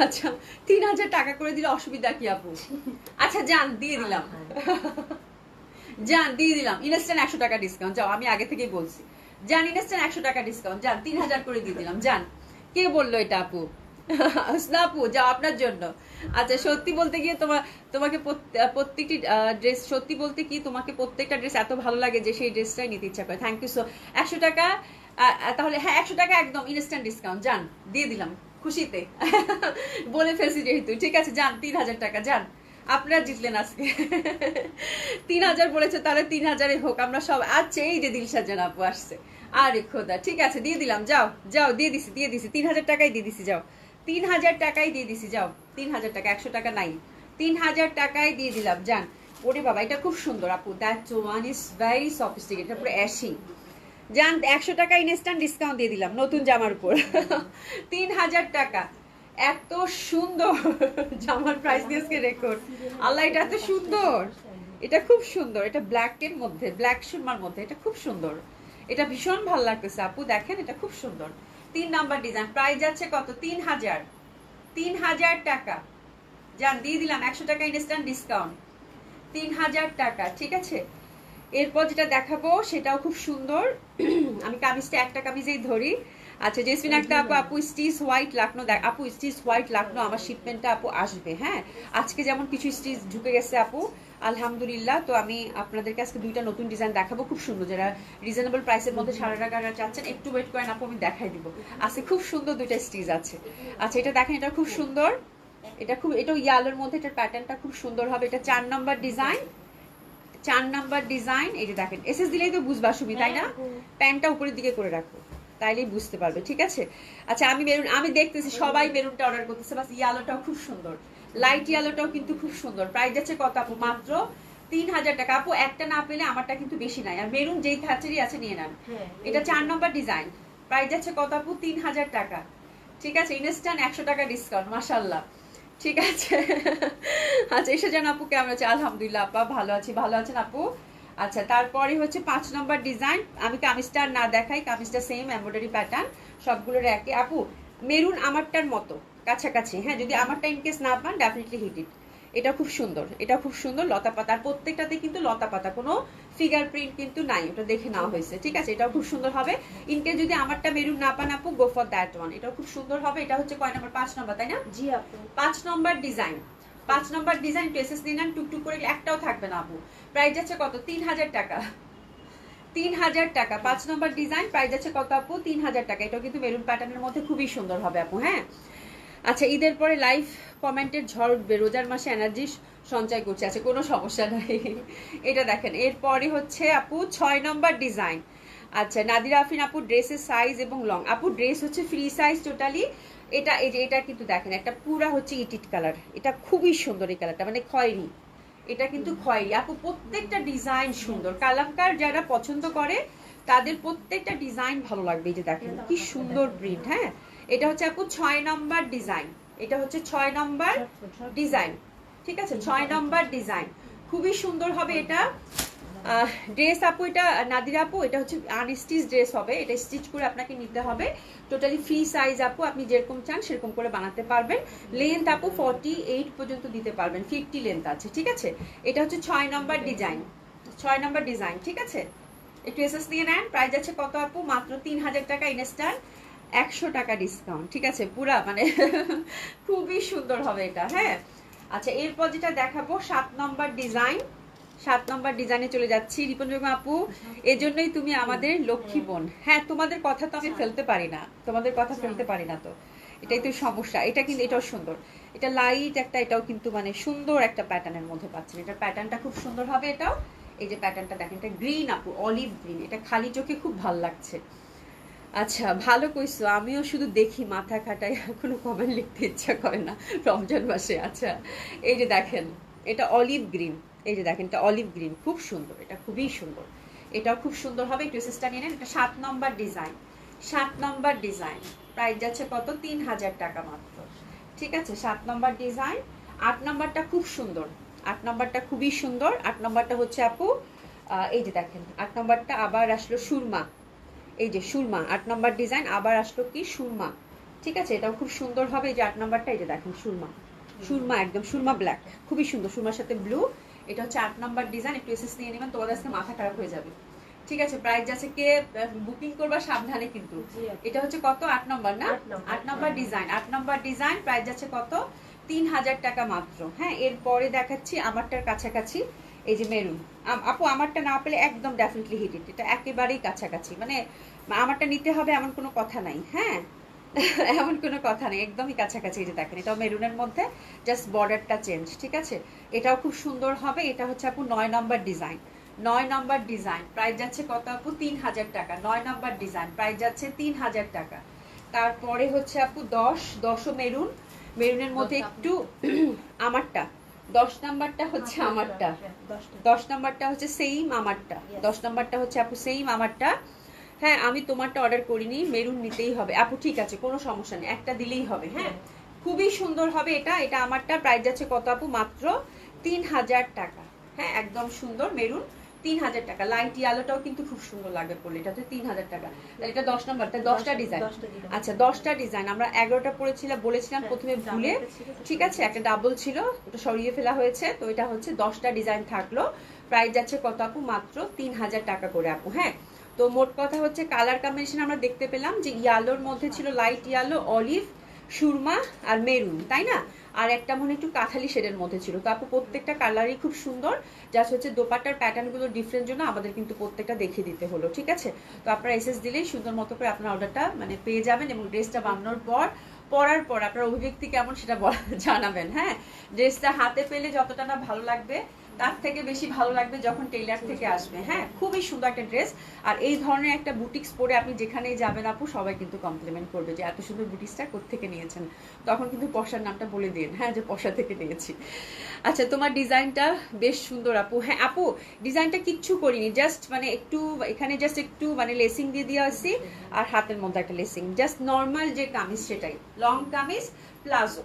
আচ্ছা 3000 টাকা করে দিলে অসুবিধা কি আপু? আচ্ছা যান দিয়ে দিলাম, যান দিয়ে দিলাম ইনস্ট্যান্ট 100 টাকা ডিসকাউন্ট, যাও আমি আগে থেকেই বলছি, যান ইনস্ট্যান্ট 100 টাকা ডিসকাউন্ট, যান 3000 করে দিয়ে দিলাম, যান। কে বললো এটা আপু? আপু যাও আপনার জন্য। আচ্ছা সত্যি বলতে গিয়ে তোমাকে প্রত্যেকটি ড্রেস, সত্যি বলতে কি তোমাকে প্রত্যেকটা ড্রেস এত ভালো লাগে যে সেই ড্রেসটাই নিতে ইচ্ছা করে। Thank you so. 100 টাকা, তাহলে হ্যাঁ 100 টাকা একদম ইনস্ট্যান্ট ডিসকাউন্ট, যান দিয়ে দিলাম খুশিতে। বলে ফেলছি যেহেতু, ঠিক আছে যান 3000 টাকা, যান আপনারা জিতলেন আজকে। 3000 বলেছে, তাহলে 3000 হোক, আমরা সব। আচ্ছা এই যে দিলশাদ জান আপু আসছে, আরে খোদা, ঠিক আছে দিয়ে দিলাম, যাও যাও দিয়ে দিছি 3000 টাকাই দিয়ে দিছি, যাও 3000 টাকাই দিয়ে দিছি, যাও 3000 টাকা, 100 টাকা নাই, 3000 টাকাই দিয়ে দিলাম, যান। ওরে বাবা এটা খুব সুন্দর আপু, that one is very sophisticated, এটা পুরো অ্যাশি, যান 100 টাকা ইনস্ট্যান্ট ডিসকাউন্ট দিয়ে দিলাম নতুন জামার উপর। 3000 টাকা, এত সুন্দর জামার প্রাইস দিয়েছে রেকর্ড। আল্লাহ এটা এত সুন্দর, এটা খুব সুন্দর, এটা ব্ল্যাকের মধ্যে, ব্ল্যাক সুরমার মধ্যে, এটা খুব সুন্দর, এটা ভীষণ ভালো লাগতেছে আপু, দেখেন এটা খুব সুন্দর। 3 নাম্বার ডিজাইন, প্রাইস যাচ্ছে কত? 3000 টাকা, যান দিয়ে দিলাম 100 টাকা ইনস্ট্যান্ট ডিসকাউন্ট, 3000 টাকা, ঠিক আছে। এরপর যেটা দেখাবো সেটাও খুব সুন্দর। আমি কামিজটা একটা কামিজেই ধরি। আচ্ছা জেসমিন একটা আপু, আপু স্টিচ হোয়াইট লাকনো, দেখ আপু স্টিচ হোয়াইট লাকনো আমার শিপমেন্টটা আপু আসবে, হ্যাঁ আজকে যেমন কিছু স্টিচ ঢুকে গেছে আপু আলহামদুলিল্লাহ। তো আমি আপনাদেরকে আজকে 2টা নতুন ডিজাইন দেখাবো খুব সুন্দর, যারা রিজনেবল প্রাইসের মধ্যে সারা টাকা চাচ্ছেন একটু ওয়েট করেন আপু, আমি দেখাই দিব। আজকে খুব সুন্দর 2টা স্টিচ আছে। আচ্ছা এটা দেখেন, এটা খুব সুন্দর, এটা খুব, এটা ইয়ালোর মধ্যে, এটার প্যাটার্নটা খুব সুন্দর হবে। এটা 4 নাম্বার ডিজাইন, 4 নাম্বার ডিজাইন, এই যে দেখেন এসএস দিলেই তো বুঝবা সুমি, তাই না? প্যান্টটা উপরের দিকে করে রাখো, তাইলেই বুঝতে পারবে, ঠিক আছে। আচ্ছা আমি মেরুন, আমি দেখতেছি সবাই মেরুনটা অর্ডার করতেছে, বাস ইয়ালোটাও খুব সুন্দর, লাইট ইয়ালোটাও কিন্তু খুব সুন্দর। প্রাইস যাচ্ছে কত আপু? মাত্র 3000 টাকা। আপু একটা না পেলে আমারটা কিন্তু বেশি নাই, আর মেরুন যেই থাচেরই আছে নিয়ে নেন। এটা 4 নাম্বার ডিজাইন, প্রাইস যাচ্ছে কত আপু? 3000 টাকা, ঠিক আছে। ইনস্ট্যান্ট 100 টাকা ডিসকাউন্ট, মাশাআল্লাহ, ঠিক আছে। আচ্ছা এসে যান আপু, কেমন আছে? আলহামদুলিল্লাহ আপা ভালো আছি, ভালো আছেন আপু? আচ্ছা তারপরে হচ্ছে 5 নম্বর ডিজাইন, আমি কামিজটা না দেখাই, কামিজটা সেম এমব্রয়ডারি প্যাটার্ন সবগুলোর একই আপু, মেরুন আমারটার মতো কাছাকাছি, হ্যাঁ যদি আমারটা ইনকেস না পান ডেফিনেটলি হিট ইট। এটা খুব সুন্দর, এটা খুব সুন্দর লতা পাতা, আর প্রত্যেকটাতে কিন্তু লতা পাতা, কোনো ফিগার প্রিন্ট কিন্তু নাই, ওটা দেখে নেওয়া হয়েছে, ঠিক আছে। এটাও খুব সুন্দর হবে, ইনকেস যদি আমারটা মেরুন না পান আপু গো ফর দ্যাট ওয়ান, এটাও খুব সুন্দর হবে। এটা হচ্ছে কয় নাম্বার? 5 নাম্বার, তাই না? জি আপু 5 নম্বর ডিজাইন, 5 নম্বর ডিজাইন ড্রেসেস নিয়ে নেন, টুকটুক করে একটাও থাকবে না আপু। প্রাইস যাচ্ছে কত? 3000 টাকা, 3000 টাকা। 5 নম্বর ডিজাইন, প্রাইস যাচ্ছে কত আপু? 3000 টাকা। এটাও কিন্তু মেরুন প্যাটার্নের মধ্যে খুবই সুন্দর হবে আপু, হ্যাঁ। আচ্ছা ঈদের পরে লাইভ কমেন্টের ঝড় উঠবে, রোজার মাসে এনার্জি সঞ্চয় করছে, আছে কোনো সমস্যা নাই। এটা দেখেন, এরপরে হচ্ছে আপু 6 নম্বর ডিজাইন। আচ্ছা নাদিরা আফরিন আপু, ড্রেসের সাইজ এবং লং, আপু ড্রেস হচ্ছে ফ্রি সাইজ টোটালি। এটা এই যে এটা কিন্তু দেখেন একটা পুরা হচ্ছে ইটিট কালার, এটা খুবই সুন্দর এই কালারটা, মানে খয়েরি, এটা কিন্তু খয়েরি আপু, প্রত্যেকটা ডিজাইন সুন্দর, কালামকার যারা পছন্দ করে তাদের প্রত্যেকটা ডিজাইন ভালো লাগবে। এই যে দেখেন কি সুন্দর প্রিন্ট, হ্যাঁ এটা হচ্ছে আপু 6 নম্বর ডিজাইন, এটা হচ্ছে 6 নম্বর ডিজাইন, ঠিক আছে 6 নম্বর ডিজাইন, খুবই সুন্দর হবে এটা। ড্রেস আপু এটা নাদিরা আপু, এটা হচ্ছে আনস্টিচ ড্রেস হবে, এটা স্টিচ করে আপনাকে নিতে হবে, টোটালি ফ্রি সাইজ আপু, আপনি যেরকম চান সেরকম করে বানাতে পারবেন। লেন্থ আপু 48 পর্যন্ত দিতে পারবেন, 50 লেন্থ আছে, ঠিক আছে। এটা হচ্ছে 6 নম্বর ডিজাইন, 6 নম্বর ডিজাইন, ঠিক আছে। একটু এসএস দিয়ে নেন। প্রাইস আছে কত আপু? মাত্র 3000 টাকা ইনস্ট্যান্ট 100 টাকা ডিসকাউন্ট, ঠিক আছে। পুরা মানে খুবই সুন্দর হবে এটা, হ্যাঁ। আচ্ছা এরপর যেটা দেখাবো 7 নম্বর ডিজাইন, 7 নম্বর ডিজাইনে চলে যাচ্ছি। রিপন বেগম আপু এজন্যই তুমি আমাদের লক্ষ্মী বোন, হ্যাঁ তোমাদের কথা তো আমি ফেলতে পারি না, তোমাদের কথা ফেলতে পারি না, তো এটাই তো সমস্যা। এটা কিন্তু এটাও সুন্দর, এটা লাইট একটা, এটাও কিন্তু মানে সুন্দর একটা প্যাটার্নের মধ্যে পাচ্ছেন, এটার প্যাটার্নটা খুব সুন্দর হবে। এটাও এই যে প্যাটার্নটা দেখেন, এটা গ্রিন আপু, অলিভ গ্রিন, এটা খালি চোখে খুব ভালো লাগছে। আচ্ছা ভালো কইছো, আমিও শুধু দেখি মাথা খাটাই, কোনো কমেন্ট লিখতে ইচ্ছা করে না রমজান মাসে। আচ্ছা এই যে দেখেন এটা অলিভ গ্রিন, এই যে দেখেন এটা অলিভ গ্রিন, খুব সুন্দর, এটা খুবই সুন্দর, এটাও খুব সুন্দর হবে। একটু এসএসটা নিয়ে নেন। এটা 7 নম্বর ডিজাইন, 7 নম্বর ডিজাইন, প্রাইস যাচ্ছে কত? 3000 টাকা মাত্র, ঠিক আছে। 7 নম্বর ডিজাইন। 8 নম্বরটা খুব সুন্দর, 8 নম্বরটা খুবই সুন্দর। 8 নম্বরটা হচ্ছে আপু এই যে দেখেন 8 নম্বরটা আবার আসলো সুরমা, এই যে সুরমা 8 নম্বর ডিজাইন, আবার আসলো কি সুরমা, ঠিক আছে। এটাও খুব সুন্দর হবে। এই যে 8 নম্বরটা, এই যে দেখেন সুরমা, সুরমা একদম সুরমা ব্ল্যাক, খুবই সুন্দর, সুরমার সাথে ব্লু, এটা হচ্ছে 8 নাম্বার ডিজাইন, একটু এসএস নিয়ে নেবেন, তোমাদের আজকে মাথা খারাপ হয়ে যাবে। ঠিক আছে, প্রাইস যাচ্ছে, কে বুকিং করবা সাবধানে কিন্তু। এটা হচ্ছে কত, 8 নাম্বার না, 8 number design, 8 number design, price যাচ্ছে কত, 3000 টাকা মাত্র। হ্যাঁ, এরপরে দেখাচ্ছি আমারটার কাছাকাছি, এই যে মেরুন। আপু আমারটা না পেলে একদম ডেফিনেটলি হিট ইট, এটা একেবারেই কাছাকাছি, মানে আমারটা নিতে হবে এমন কোনো কথা নাই। হ্যাঁ, এমন কোনো কথা নেই, একদমই কাছাকাছি। এই যে দেখেন, এটাও মেরুনের মধ্যে, জাস্ট বর্ডারটা চেঞ্জ। ঠিক আছে, এটাও খুব সুন্দর হবে। এটা হচ্ছে আপু 9 number design, 9 number design, price যাচ্ছে কত আপু, 3000 টাকা। 9 নাম্বার ডিজাইন, প্রাইস যাচ্ছে 3000 টাকা। তারপরে হচ্ছে আপু 10ও মেরুন, মেরুনের মধ্যে একটু আমারটা 10 নাম্বারটা হচ্ছে আমারটা, 10 নাম্বারটা হচ্ছে সেম আমারটা, 10 নাম্বারটা হচ্ছে আপু সেম আমারটা। হ্যাঁ, আমি তোমারটা অর্ডার করিনি, মেরুন নিতেই হবে আপু। ঠিক আছে, কোনো সমস্যা নেই, একটা দিলেই হবে। হ্যাঁ, খুবই সুন্দর হবে এটা। এটা আমারটা, প্রাইস যাচ্ছে কত আপু, মাত্র 3000 টাকা। হ্যাঁ, একদম সুন্দর মেরুন, 3000 টাকা। লাইট ইয়ালোটাও কিন্তু খুব সুন্দর লাগবে পড়লে, এটা হচ্ছে 3000 টাকা। এটা 10 নাম্বার, তাই 10টা ডিজাইন। আচ্ছা, 10টা ডিজাইন, আমরা 11টা পড়েছিলাম, বলেছিলাম প্রথমে ভুলে। ঠিক আছে, একটা ডাবল ছিল, ওটা সরিয়ে ফেলা হয়েছে। তো এটা হচ্ছে 10টা ডিজাইন থাকলো, প্রাইস যাচ্ছে কত আপু, মাত্র 3000 টাকা করে আপু। হ্যাঁ, তো মোট কথা হচ্ছে কালার কম্বিনেশন আমরা দেখতে পেলাম যে ইয়ালোর মধ্যে ছিল লাইট ইয়ালো, অলিভ, সুরমা আর মেরুন, তাই না? আর একটা মনে একটু কাঠালি শেডের মধ্যে ছিল। তো আপু প্রত্যেকটা কালারই খুব সুন্দর, জাস্ট হচ্ছে দোপাট্টার প্যাটার্নগুলো ডিফারেন্ট জন্য আমাদের কিন্তু প্রত্যেকটা দেখিয়ে দিতে হলো। ঠিক আছে, তো আপনারা এসএস দিলেই সুন্দর মতো করে আপনার অর্ডারটা মানে পেয়ে যাবেন, এবং ড্রেসটা বানানোর পর পরার পর আপনার অভিব্যক্তি কেমন সেটা জানাবেন। হ্যাঁ, ড্রেসটা হাতে পেলে যতটা না ভালো লাগবে, তার থেকে বেশি ভালো লাগবে যখন টেইলার থেকে আসবে। হ্যাঁ, খুবই সুন্দর একটা ড্রেস। আর এই ধরনের একটা বুটিক্স পরে আপনি যেখানেই যাবেন আপু, সবাই কিন্তু কমপ্লিমেন্ট করবে যে এত সুন্দর বুটিক্সটা কোত্থেকে নিয়েছেন। তখন কিন্তু পশার নামটা বলে দিন, হ্যাঁ, যে পশা থেকে নিয়েছি। আচ্ছা, তোমার ডিজাইনটা বেশ সুন্দর আপু। হ্যাঁ আপু, ডিজাইনটা কিচ্ছু করিনি, জাস্ট মানে একটু এখানে জাস্ট একটু মানে লেসিং দিয়ে দিয়ে আসছি, আর হাতের মধ্যে একটা লেসিং, জাস্ট নর্মাল যে কামিজ সেটাই, লং কামিজ প্লাজো।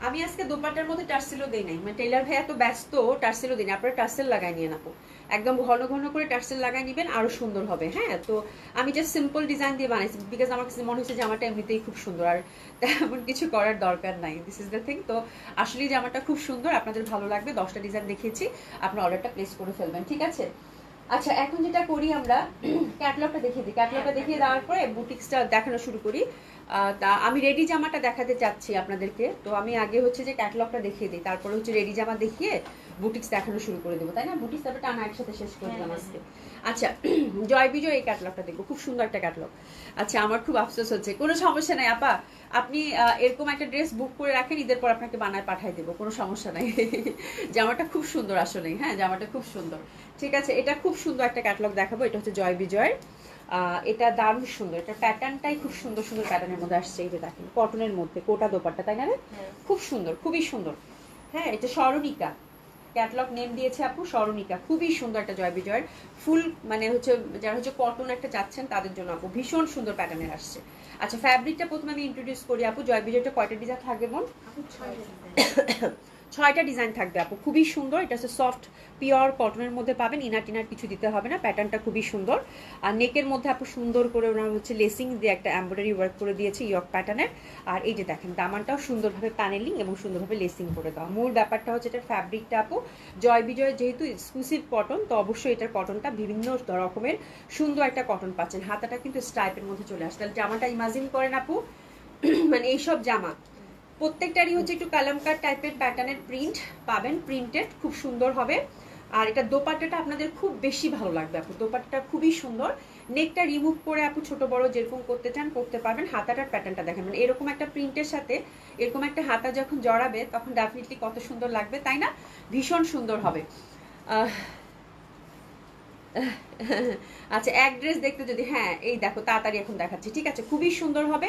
আমি আজকে দোপাট্টার মধ্যে টার্সেলও দেই নাই, মানে টেইলার ভাই এত ব্যস্ত, টার্সেলও দিই না। আপনারা টার্সেল লাগাই নিয়ে আপু, একদম ঘন ঘন করে টার্সেল লাগাই নিবেন, আরো সুন্দর হবে। হ্যাঁ, তো আমি জাস্ট সিম্পল ডিজাইন দিয়ে বানাইছি, বিকজ আমার কাছে মনে হচ্ছে জামাটা এমনিতেই খুব সুন্দর, আর তেমন কিছু করার দরকার নাই। This is the thing. তো আসলেই জামাটা খুব সুন্দর, আপনাদের ভালো লাগবে। 10টা ডিজাইন দেখিয়েছি, আপনার অর্ডারটা প্লেস করে ফেলবেন। ঠিক আছে, আচ্ছা এখন যেটা করি আমরা, ক্যাটালগটা দেখিয়ে দিই। ক্যাটালগটা দেখিয়ে দেওয়ার পরে বুটিক্সটা দেখানো শুরু করি। তা আমি রেডি জামাটা দেখাতে চাচ্ছি আপনাদেরকে, তো আমি আগে হচ্ছে যে ক্যাটালগটা দেখিয়ে দিই, তারপরে হচ্ছে রেডি জামা দেখিয়ে বুটিক্স দেখানো শুরু করে দেবো, তাই না? বুটিক্স তারপরে টানা একসাথে শেষ করে দিলাম আজকে। আচ্ছা, জয় বিজয় এই ক্যাটালগটা দেখবো, খুব সুন্দর একটা ক্যাটালগ। আচ্ছা, আমার খুব আফসোস হচ্ছে, কোনো সমস্যা নাই আপা, আপনি এরকম একটা ড্রেস বুক করে রাখেন, ঈদের পর আপনাকে বানায় পাঠিয়ে দেবো, কোনো সমস্যা নাই। জামাটা খুব সুন্দর আসলেই, হ্যাঁ জামাটা খুব সুন্দর। ঠিক আছে, এটা খুব সুন্দর একটা ক্যাটালগ দেখাবো। এটা হচ্ছে জয় বিজয়ের, এটা দারুণ সুন্দর, এটা প্যাটার্নটাই খুব সুন্দর সুন্দর প্যাটার্নের মধ্যে আসছে। এই যে দেখেন, কটনের মধ্যে কোটা দোপাট্টা, তাই না? খুব সুন্দর, খুবই সুন্দর। হ্যাঁ, এটা স্মরণিকা, ক্যাটালগ নেম দিয়েছে আপু স্মরণিকা, খুবই সুন্দর একটা জয় বিজয়ের ফুল, মানে হচ্ছে যারা হচ্ছে কটন একটা চাচ্ছেন তাদের জন্য আপু ভীষণ সুন্দর প্যাটার্নের আসছে। আচ্ছা, ফ্যাব্রিকটা প্রথমে আমি ইন্ট্রোডিউস করি আপু। জয় বিজয়টা কয়টা ডিজাইন থাকবে বোন? 6টা ডিজাইন থাকবে আপু, খুবই সুন্দর। এটা হচ্ছে সফট পিওর কটনের মধ্যে পাবেন, ইনার টিনার কিছু দিতে হবে না। প্যাটার্নটা খুবই সুন্দর, আর নেকের মধ্যে আপু সুন্দর করে ওনারা হচ্ছে লেসিং দিয়ে একটা এমব্রয়ডারি ওয়ার্ক করে দিয়েছে ইয়ক প্যাটার্নের। আর এই যে দেখেন, দামানটাও সুন্দরভাবে প্যানেলিং এবং সুন্দরভাবে লেসিং করে দেওয়া। মূল ব্যাপারটা হচ্ছে এটার ফ্যাব্রিকটা আপু, জয় বিজয় যেহেতু এক্সক্লুসিভ কটন, তো অবশ্যই এটার কটনটা বিভিন্ন রকমের সুন্দর একটা কটন পাচ্ছেন। হাতাটা কিন্তু স্ট্রাইপের মধ্যে চলে আসছে, তাহলে জামাটা ইমাজিন করেন আপু। মানে এইসব জামা প্রত্যেকটারই হচ্ছে একটু কালামকার টাইপের প্যাটার্নের প্রিন্ট পাবেন, প্রিন্টেড, খুব সুন্দর হবে। আর এটা দোপাট্টাটা আপনাদের খুব বেশি ভালো লাগবে আপু, দোপাট্টাটা খুবই সুন্দর। নেকটা রিমুভ করে আপু ছোট বড় যেরকম করতে চান করতে পারবেন। হাতাটার প্যাটার্নটা দেখেন, মানে এরকম একটা প্রিন্টের সাথে এরকম একটা হাতা যখন জড়াবে তখন ডেফিনেটলি কত সুন্দর লাগবে, তাই না? ভীষণ সুন্দর হবে। আচ্ছা, এক ড্রেস দেখতে যদি, হ্যাঁ এই দেখো তাড়াতাড়ি এখন দেখাচ্ছি। ঠিক আছে, খুবই সুন্দর হবে,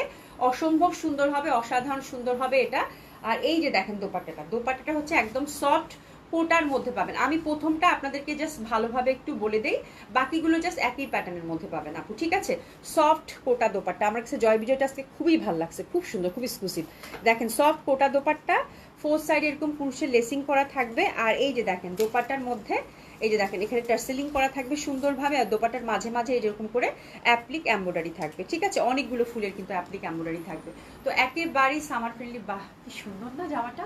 অসম্ভব সুন্দর হবে, অসাধারণ সুন্দর হবে এটা। আর এই যে দেখেন দোপাট্টাটা, দোপাট্টাটা হচ্ছে একদম সফট কোটার মধ্যে পাবেন। আমি প্রথমটা আপনাদেরকে জাস্ট ভালোভাবে একটু বলে দেই, বাকিগুলো জাস্ট একই প্যাটার্নের মধ্যে পাবেন আপু। ঠিক আছে, সফট কোটা দোপাট্টা, আমার কাছে জয় বিজয়টা আজকে খুবই ভালো লাগছে, খুব সুন্দর, খুব এক্সক্লুসিভ। দেখেন, সফট কোটা দোপাট্টা, ফোর সাইডে এরকম পুরুষের লেসিং করা থাকবে। আর এই যে দেখেন দোপাট্টার মধ্যে এই যে দেখেন এখানে টার্সেলিং করা থাকবে সুন্দরভাবে, আর দোপাট্টার মাঝে মাঝে এরকম করে অ্যাপ্লিক এমব্রয়ডারি থাকবে। ঠিক আছে, অনেকগুলো ফুলের কিন্তু অ্যাপ্লিক এমব্রয়ডারি থাকবে। তো একেবারেই সামার ফ্রেন্ডলি। বাহ, কি সুন্দর না জামাটা,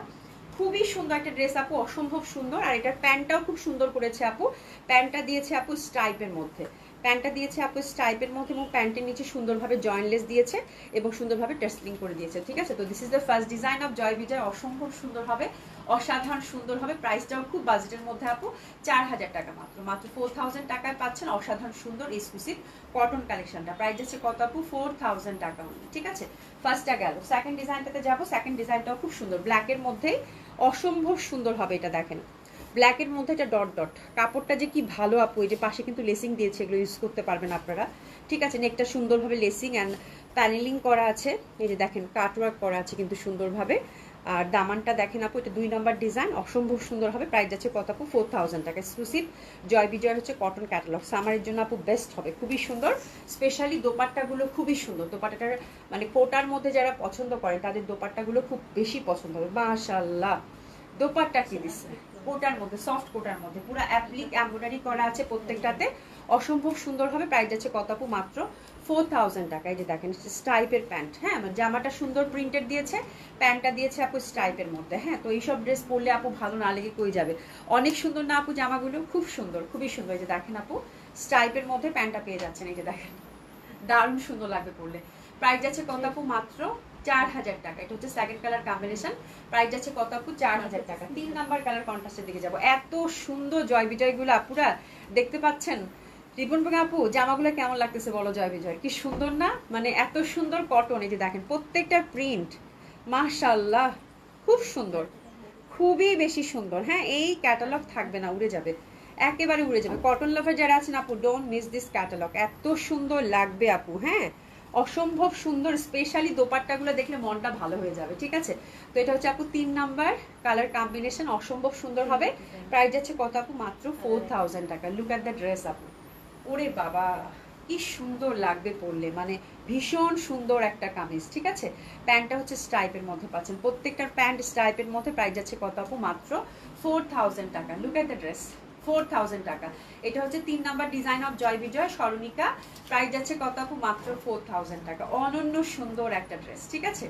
খুবই সুন্দর একটা ড্রেস আপু, অসম্ভব সুন্দর। আর এটার প্যান্টটাও খুব সুন্দর করেছে আপু, প্যান্টটা দিয়েছে আপু স্ট্রাইপের মধ্যে, প্যান্টটা দিয়েছে আপু স্ট্রাইপের মধ্যে, এবং প্যান্টের নিচে সুন্দরভাবে জয়েন্টলেস দিয়েছে এবং সুন্দরভাবে টেসলিং করে দিয়েছে। ঠিক আছে, তো this is the first design of Joy Bijoy. অসম্ভব সুন্দর হবে, অসাধারণ সুন্দর হবে। প্রাইসটাও খুব বাজেটের মধ্যে আপু, 4000 টাকা মাত্র, মাত্র 4000 টাকায় পাচ্ছেন অসাধারণ সুন্দর এক্সক্লুসিভ কটন কালেকশনটা। প্রাইস যাচ্ছে কত আপু? 4000 টাকা। ঠিক আছে, ফার্স্টটা গেল। সেকেন্ড ডিজাইনটাতে যাবো। সেকেন্ড ডিজাইনটাও খুব সুন্দর, ব্ল্যাকের মধ্যেই অসম্ভব সুন্দর হবে। এটা দেখেন, ব্ল্যাকের মধ্যে এটা ডট ডট, কাপড়টা যে কি ভালো আপু। এই যে পাশে কিন্তু লেসিং দিয়েছে, এগুলো ইউজ করতে পারবেন আপনারা। ঠিক আছে, নেকটা সুন্দরভাবে লেসিং অ্যান্ড প্যানেলিং করা আছে। এই যে দেখেন কাটওয়ার্ক করা আছে কিন্তু সুন্দরভাবে। আর দামানটা দেখেন আপু, এটা 2 নম্বর ডিজাইন, অসম্ভব সুন্দর হবে। প্রাইস যাচ্ছে কত আপু? 4000 টাকা। এক্সক্লুসিভ জয় বিজয় হচ্ছে কটন ক্যাটালগ, সামারের জন্য আপু বেস্ট হবে, খুবই সুন্দর। স্পেশালি দোপাট্টাগুলো খুবই সুন্দর। দোপাট্টাটার মানে কোটার মধ্যে যারা পছন্দ করেন তাদের দোপাট্টাগুলো খুব বেশি পছন্দ হবে। মাশাআল্লাহ, দোপাট্টা কি দিচ্ছে কোটার মধ্যে, সফট কোটার মধ্যে, পুরো অ্যাপ্লিক এমব্রয়ডারি করা আছে প্রত্যেকটাতে, অসম্ভব সুন্দর হবে। প্রাইস যাচ্ছে কত আপু? মাত্র 4000 টাকা। এই যে দেখেন স্ট্রাইপের প্যান্ট, হ্যাঁ জামাটা সুন্দর প্রিন্টেড দিয়েছে, প্যান্টটা দিয়েছে আপু স্ট্রাইপের মধ্যে। হ্যাঁ, তো এইসব ড্রেস পরলে আপু ভালো না লেগে কই যাবে। অনেক সুন্দর না আপু জামাগুলো? খুব সুন্দর, খুবই সুন্দর। এই যে দেখেন আপু স্ট্রাইপের মধ্যে প্যান্টটা পেয়ে যাচ্ছেন, এই যে দেখেন দারুণ সুন্দর লাগবে পরলে। প্রাইস যাচ্ছে কত আপু? মাত্র 4000 টাকা। এটা হচ্ছে সেকেন্ড কালার কম্বিনেশন। প্রাইস যাচ্ছে কত আপু? 4000 টাকা। 3 নাম্বার কালার কন্ট্রাস্টের দিকে যাব। এত সুন্দর জয় বিজয়গুলো আপুরা দেখতে পাচ্ছেন। রিপন বেগম আপু জামাগুলো কেমন লাগতেছে বলো? জয় বিজয় কি সুন্দর না, মানে এত সুন্দর কটন। এই যে দেখেন প্রত্যেকটা প্রিন্ট, মাশাআল্লাহ খুব সুন্দর, খুবই বেশি সুন্দর। হ্যাঁ, এই ক্যাটালগ থাকবে না, উড়ে যাবে, একেবারে উড়ে যাবে। কটন লাভার যারা আছেন আপু, ডোন্ট মিস দিস ক্যাটালগ, এত সুন্দর লাগবে আপু। হ্যাঁ, অসম্ভব সুন্দর। স্পেশালি দোপাট্টাগুলো দেখলে মনটা ভালো হয়ে যাবে। ঠিক আছে, তো এটা হচ্ছে আপু 3 নাম্বার কালার কম্বিনেশন, অসম্ভব সুন্দর হবে। প্রাইস যাচ্ছে কত আপু? মাত্র 4000 টাকা। লুক অ্যাট দ্য ড্রেস আপু, ওরে বাবা কি সুন্দর লাগবে পরলে, মানে ভীষণ সুন্দর একটা কামিজ। ঠিক আছে, প্যান্টটা হচ্ছে স্ট্রাইপের মধ্যে পাচ্ছেন, প্রত্যেকটার প্যান্ট স্ট্রাইপের মধ্যে। প্রাইস যাচ্ছে কত আপু? মাত্র 4000 টাকা। লুক এট দ্য ড্রেস, 4000 টাকা। এটা হচ্ছে 3 number design of Joy Bijoy স্মরণিকা। প্রাইস যাচ্ছে কত আপু? মাত্র 4000 টাকা। অনন্য সুন্দর একটা ড্রেস। ঠিক আছে,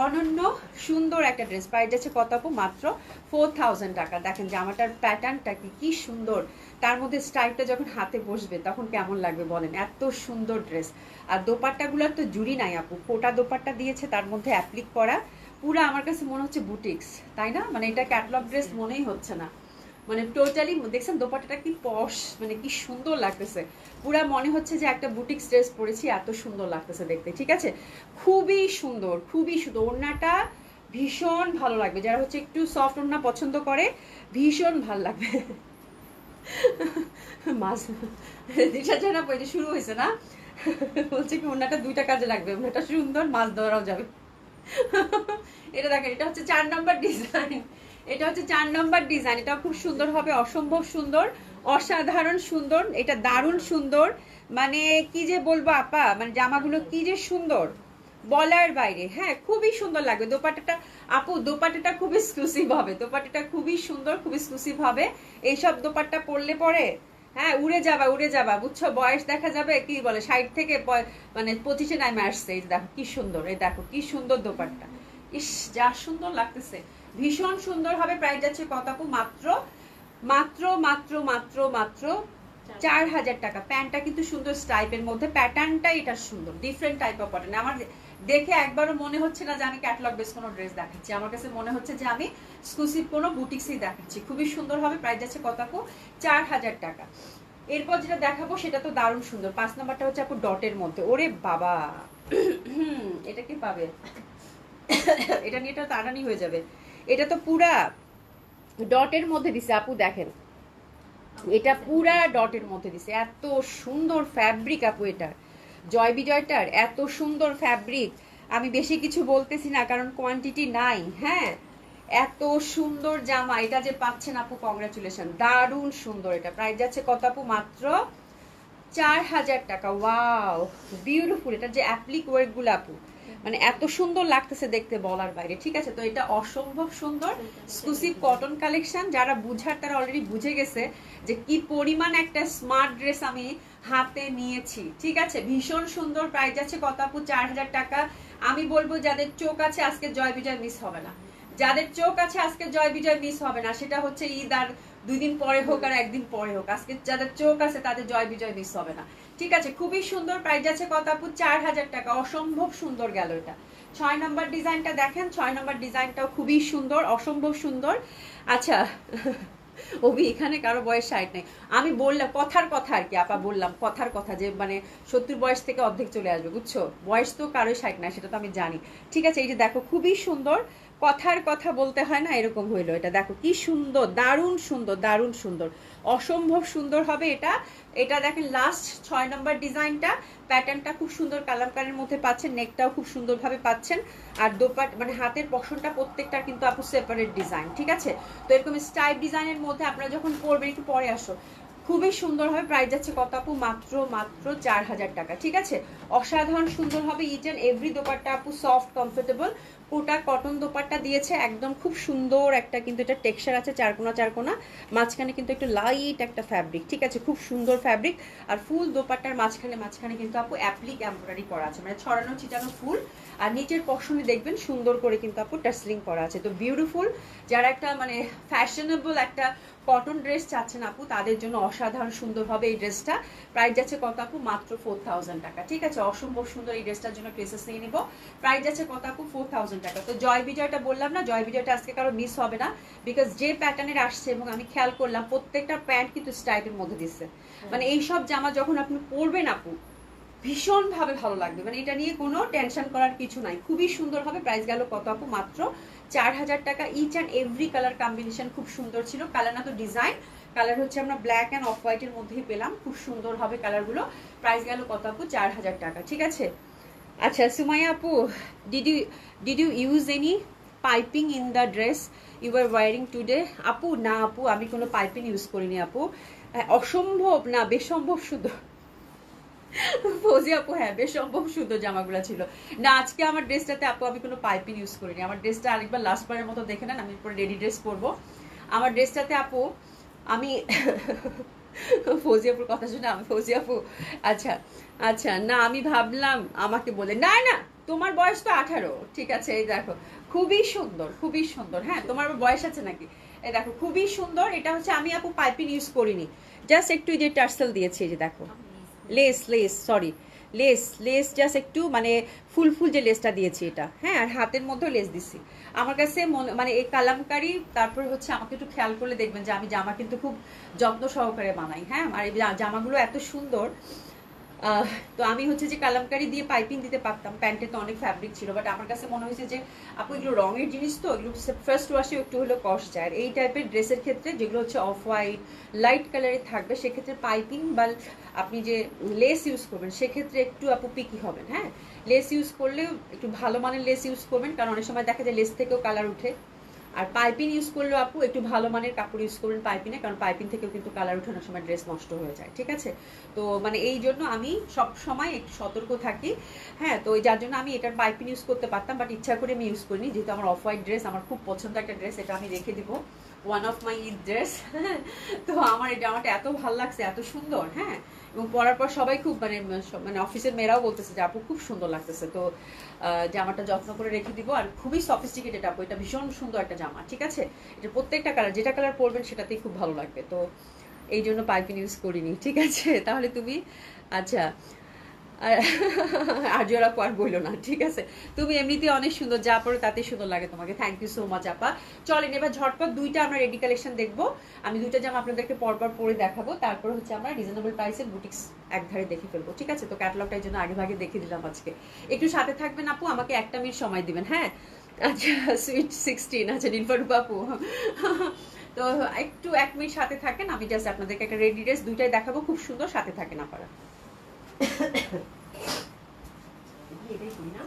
অনন্য সুন্দর একটা ড্রেস। প্রাইস যাচ্ছে কত আপু? মাত্র 4000 টাকা। দেখেন জামাটার প্যাটার্নটা কি সুন্দর, তার মধ্যে স্টাইলটা যখন হাতে বসবে তখন কেমন লাগবে বলেন। এত সুন্দর ড্রেস। আর দোপাট্টাগুলোর তো জুড়ি নাই আপু, কোটা দোপাট্টা দিয়েছে, তার মধ্যে অ্যাপ্লিক করা, পুরো আমার কাছে মনে হচ্ছে বুটিক্স, তাই না? মানে এটা ক্যাটালগ ড্রেস মনেই হচ্ছে না, মানে টোটালি দেখছেন দোপাট্টাটা কি পশ, মানে কি সুন্দর লাগতেছে, পুরা মনে হচ্ছে যে একটা বুটিক্স ড্রেস পরেছি, এত সুন্দর লাগতেছে দেখতে। ঠিক আছে, খুবই সুন্দর, খুবই সুন্দর। ওড়নাটা ভীষণ ভালো লাগবে, যারা হচ্ছে একটু সফট ওড়না পছন্দ করে ভীষণ ভালো লাগবে। মাছ দিশা জানা বইতে শুরু হয়েছে না, বলছে কি ওড়নাটা 2টা কাজে লাগবে, ওড়নাটা সুন্দর, মাছ ধরাও যাবে। এটা দেখেন, এটা হচ্ছে 4 নম্বর ডিজাইন, এটা হচ্ছে 4 নম্বর ডিজাইন। এটা খুব সুন্দর হবে, অসম্ভব সুন্দর, অসাধারণ সুন্দর, এটা দারুণ সুন্দর। মানে কি যে বলবো আপা, মানে জামাগুলো কি যে সুন্দর বলার বাইরে। হ্যাঁ, খুবই সুন্দর লাগবে দোপাট্টাটা আপু, দোপাট্টাটা খুব এক্সক্লুসিভ হবে, দোপাট্টাটা খুবই সুন্দর, খুব এক্সক্লুসিভ হবে। এইসব দোপাট্টা পরলে পরে হ্যাঁ উড়ে যাবা, উড়ে যাবা, বুঝছো? বয়স দেখা যাবে কি বলে 60 থেকে মানে 25-এ নামে আসছে। এই দেখো কি সুন্দর, এই দেখো কি সুন্দর দোপাট্টা, ইস যা সুন্দর লাগতেছে, ভীষণ সুন্দর হবে। প্রাইস যাচ্ছে কত আপু? মাত্র মাত্র মাত্র মাত্র মাত্র 4000 টাকা। প্যান্টটা কিন্তু সুন্দর স্টাইপের মধ্যে, প্যাটার্নটা এটা সুন্দর, ডিফারেন্ট টাইপ অফ প্যাটার্ন। আমার দেখে একবারও মনে হচ্ছে না যে আমি ক্যাটালগ বেস কোনো ড্রেস দেখাচ্ছি, আমার কাছে মনে হচ্ছে যে আমি এক্সক্লুসিভ কোনো বুটিক্সই দেখাচ্ছি। খুবই সুন্দর হবে। প্রাইস যাচ্ছে কত আপু? 4000 টাকা। এরপর যেটা দেখাবো সেটা তো দারুণ সুন্দর। 5 নাম্বারটা হচ্ছে আপু ডটের মধ্যে, ওরে বাবা এটা কি পাবে, এটা নিয়ে এটা টানানি হয়ে যাবে। এটা তো পুরা ডটের মধ্যে দিছে আপু, দেখেন এটা পুরা ডটের মধ্যে দিছে, এত সুন্দর ফ্যাব্রিক আপু, এটা জয় বিজয়টার এত সুন্দর ফ্যাব্রিক। আমি বেশি কিছু বলতেছি না কারণ কোয়ান্টিটি নাই। হ্যাঁ, এত সুন্দর জামা, এটা যে পাচ্ছেন আপু কংগ্রাচুলেশন, দারুণ সুন্দর। এটা প্রাইস যাচ্ছে কত আপু? মাত্র 4000 টাকা। Wow beautiful. এটা যে অ্যাপ্লিক ওয়ার্ক গুলো আপু, মানে এত সুন্দর লাগতেছে দেখতে বলার বাইরে। ঠিক আছে, তো এটা অসম্ভব সুন্দর এক্সক্লুসিভ কটন কালেকশন। যারা বুঝার তারা অলরেডি বুঝে গেছে যে কি পরিমাণ একটা স্মার্ট ড্রেস আমি হাতে নিয়েছি। ঠিক আছে, ভীষণ সুন্দর। প্রাইস যাচ্ছে কত আপু? 4000 টাকা। আমি বলবো যাদের চোখ আছে আজকে জয় বিজয় মিস হবে না, যাদের চোখ আছে আজকে জয় বিজয় মিস হবে না, সেটা হচ্ছে ঈদ আর 2 দিন পরে হোক আর 1 দিন পরে হোক, আজকে যাদের চোখ আছে তাদের জয় বিজয় মিস হবে না। ঠিক আছে, খুবই সুন্দর, প্রাইস আছে কত আপু? 4000 টাকা। অসম্ভব সুন্দর গেল এটা। 6 নম্বর ডিজাইনটা দেখেন, 6 নম্বর ডিজাইনটাও খুবই সুন্দর, অসম্ভব সুন্দর। আচ্ছা অভি, এখানে কারো বয়স 60 নেই। আমি বললাম কথার কথা আর কি আপা, বললাম কথার কথা যে মানে 70 বয়স থেকে অর্ধেক চলে আসবে, বুঝছো? বয়স তো কারোই 60 নাই, সেটা তো আমি জানি। ঠিক আছে, এই যে দেখো খুবই সুন্দর, কথার কথা বলতে হয় না, এরকম হইলো। এটা দেখো কি সুন্দর, দারুণ সুন্দর, দারুণ সুন্দর, অসম্ভব সুন্দর হবে এটা। এটা দেখেন লাস্ট 6 নম্বর ডিজাইনটা, প্যাটার্নটা খুব সুন্দর কালামকারীর মধ্যে পাচ্ছেন, নেকটাও খুব সুন্দরভাবে পাচ্ছেন। আর দোপাট মানে হাতের পশনটা প্রত্যেকটা কিন্তু আপু সেপারেট ডিজাইন। ঠিক আছে, তো এরকম স্টাইপ ডিজাইনের মধ্যে আপনারা যখন পরবেন, একটু পরে আসো, খুবই সুন্দর হবে। প্রাইস যাচ্ছে কত আপু? মাত্র মাত্র 4000 টাকা। ঠিক আছে, অসাধারণ সুন্দর হবে। ইচ অ্যান্ড এভরি দোপাট্টা আপু সফট কমফোর্টেবল, কোটা কটন দোপাট্টা দিয়েছে একদম খুব সুন্দর একটা, কিন্তু এটা টেক্সচার আছে চারকোনা চারকোনা, মাঝখানে কিন্তু একটু লাইট একটা ফ্যাব্রিক। ঠিক আছে, খুব সুন্দর ফ্যাব্রিক। আর ফুল দোপাট্টার মাঝখানে মাঝখানে কিন্তু আপু অ্যাপ্লিক এমব্রয়ডারি করা আছে, মানে ছড়ানো ছিটানো ফুল। আর নিচের পশনে দেখবেন সুন্দর করে কিন্তু আপু টাসলিং করা আছে। তো বিউটিফুল, যারা একটা মানে ফ্যাশনেবল একটা কটন ড্রেস চাচ্ছেন আপু, তাদের জন্য অসাধারণ সুন্দর হবে এই ড্রেসটা। প্রাইস যাচ্ছে কত আপু? মাত্র 4000 টাকা। ঠিক আছে, অসম্ভব সুন্দর এই ড্রেসটার জন্য প্রেসেস নিয়ে নিব। প্রাইস যাচ্ছে কত আপু? 4000 টাকা। তো জয় বিজয়টা বললাম না, জয় বিজয়টা আজকে কারো মিস হবে না, বিকজ যে প্যাটার্নের আসছে, এবং আমি খেয়াল করলাম প্রত্যেকটা প্যান্ট কিন্তু স্টাইপের মধ্যে দিচ্ছে। মানে এইসব জামা যখন আপনি পরবেন আপু, ভীষণভাবে ভালো লাগবে, মানে এটা নিয়ে কোনো টেনশন করার কিছু নাই, খুবই সুন্দর হবে। প্রাইস গেল কত আপু? মাত্র 4000 টাকা। Each and every colour combination খুব সুন্দর ছিল। কালার না তো ডিজাইন, কালার হচ্ছে আমরা ব্ল্যাক অ্যান্ড অফ হোয়াইটের মধ্যেই পেলাম, খুব সুন্দর হবে কালারগুলো। প্রাইস গেল কত আপু? 4000 টাকা। ঠিক আছে, আচ্ছা সুমাইয়া আপু, did you use any piping in the dress you are wearing today? আপু না আপু, আমি কোনো পাইপিং ইউজ করিনি আপু। অসম্ভব না, বেসম্ভব শুধু ফৌজি আপু, হ্যাঁ বেশ সম্ভব সুন্দর জামাগুলো ছিল না। আজকে আমার ড্রেসটাতে আপু আমি কোনো পাইপিং ইউজ করিনি। আমার ড্রেসটা আরেকবার লাস্ট বারের মতো দেখে নেন, আমি পরে রেডি ড্রেস পরবো। আমার ড্রেসটাতে আপু আমি ফৌজি আপুর কথা শুনে আমি ফৌজি আপু, আচ্ছা আচ্ছা, না আমি ভাবলাম আমাকে বলে, না না তোমার বয়স তো 18। ঠিক আছে, এই দেখো খুবই সুন্দর, খুবই সুন্দর। হ্যাঁ, তোমার বয়স আছে নাকি? এই দেখো খুবই সুন্দর। এটা হচ্ছে আমি আপু পাইপিং ইউজ করিনি, জাস্ট একটু যে টার্সেল দিয়েছি, এই যে দেখো less, less sorry, less, less just একটু মানে ফুল ফুল যে লেসটা দিয়েছি এটা। হ্যাঁ, আর হাতের মধ্যেও লেস দিছি। আমার কাছে মানে এই কালামকারি, তারপরে হচ্ছে আমাকে একটু খেয়াল করলে দেখবেন যে আমি জামা কিন্তু খুব যত্ন সহকারে বানাই। হ্যাঁ, আর এই জামাগুলো এত সুন্দর। তো আমি হচ্ছে যে কালামকারি দিয়ে পাইপিং দিতে পারতাম, প্যান্টে তো অনেক ফ্যাব্রিক ছিল, বাট আমার কাছে মনে হয়েছে যে আপু এগুলো রঙের জিনিস, তো এগুলো ফার্স্ট ওয়াশে একটু হলেও কস্ট যায়। আর এই টাইপের ড্রেসের ক্ষেত্রে যেগুলো হচ্ছে অফ হোয়াইট লাইট কালারের থাকবে, সেক্ষেত্রে পাইপিং বা আপনি যে লেস ইউজ করবেন সেক্ষেত্রে একটু আপু পিকি হবেন। হ্যাঁ, লেস ইউজ করলেও একটু ভালো মানের লেস ইউজ করবেন, কারণ অনেক সময় দেখা যায় লেস থেকেও কালার উঠে। আর পাইপিং ইউজ করলেও আপু একটু ভালো মানের কাপড় ইউজ করবেন পাইপিনে, কারণ পাইপিং থেকেও কিন্তু কালার উঠানোর সময় ড্রেস নষ্ট হয়ে যায়। ঠিক আছে, তো মানে এই জন্য আমি সব সময় একটু সতর্ক থাকি। হ্যাঁ, তো যার জন্য আমি এটার পাইপিং ইউজ করতে পারতাম, বাট ইচ্ছা করে আমি ইউজ করিনি, যেহেতু আমার অফ হোয়াইট ড্রেস আমার খুব পছন্দ একটা ড্রেস, এটা আমি রেখে দিব, one of my Eid dress. তো আমার এই জামাটা এত ভালো লাগছে, এত সুন্দর। হ্যাঁ, এবং পরার পর সবাই খুব মানে মানে অফিসের মেয়েরাও বলতেছে যে আপু খুব সুন্দর লাগতেছে। তো জামাটা যত্ন করে রেখে দিব। আর খুবই সফিস্টিকেটেড আপু, এটা ভীষণ সুন্দর একটা জামা। ঠিক আছে, এটা প্রত্যেকটা কালার, যেটা কালার পরবেন সেটাতেই খুব ভালো লাগবে। তো এই জন্য পাইপিং ইউজ করিনি। ঠিক আছে, তাহলে তুমি আচ্ছা আর জোড়া আর বইলো না। ঠিক আছে, তুমি এমনিতে অনেক সুন্দর, যা পরে তাতেই সুন্দর লাগে তোমাকে। থ্যাংক ইউ সো মাচ আপা। চলেন এবার ঝটপট দুইটা আমরা রেডি কালেকশন দেখবো। আমি দুইটা জামা আপনাদেরকে পরপর পরে দেখাবো, তারপর হচ্ছে আমরা রিজনেবল প্রাইসের বুটিক্স একধারে দেখে ফেলবো। ঠিক আছে, তো ক্যাটালগটা এই জন্য আগে ভাগে দেখে দিলাম আজকে। একটু সাথে থাকবেন আপু, আমাকে 1 মিনিট সময় দিবেন। হ্যাঁ, আচ্ছা সুইট 16, আচ্ছা নীলফারুপ আপু তো একটু 1 মিনিট সাথে থাকেন, আমি জাস্ট আপনাদেরকে একটা রেডি ড্রেস দুইটাই দেখাবো, খুব সুন্দর, সাথে থাকেন আপনারা। এটাই করি না।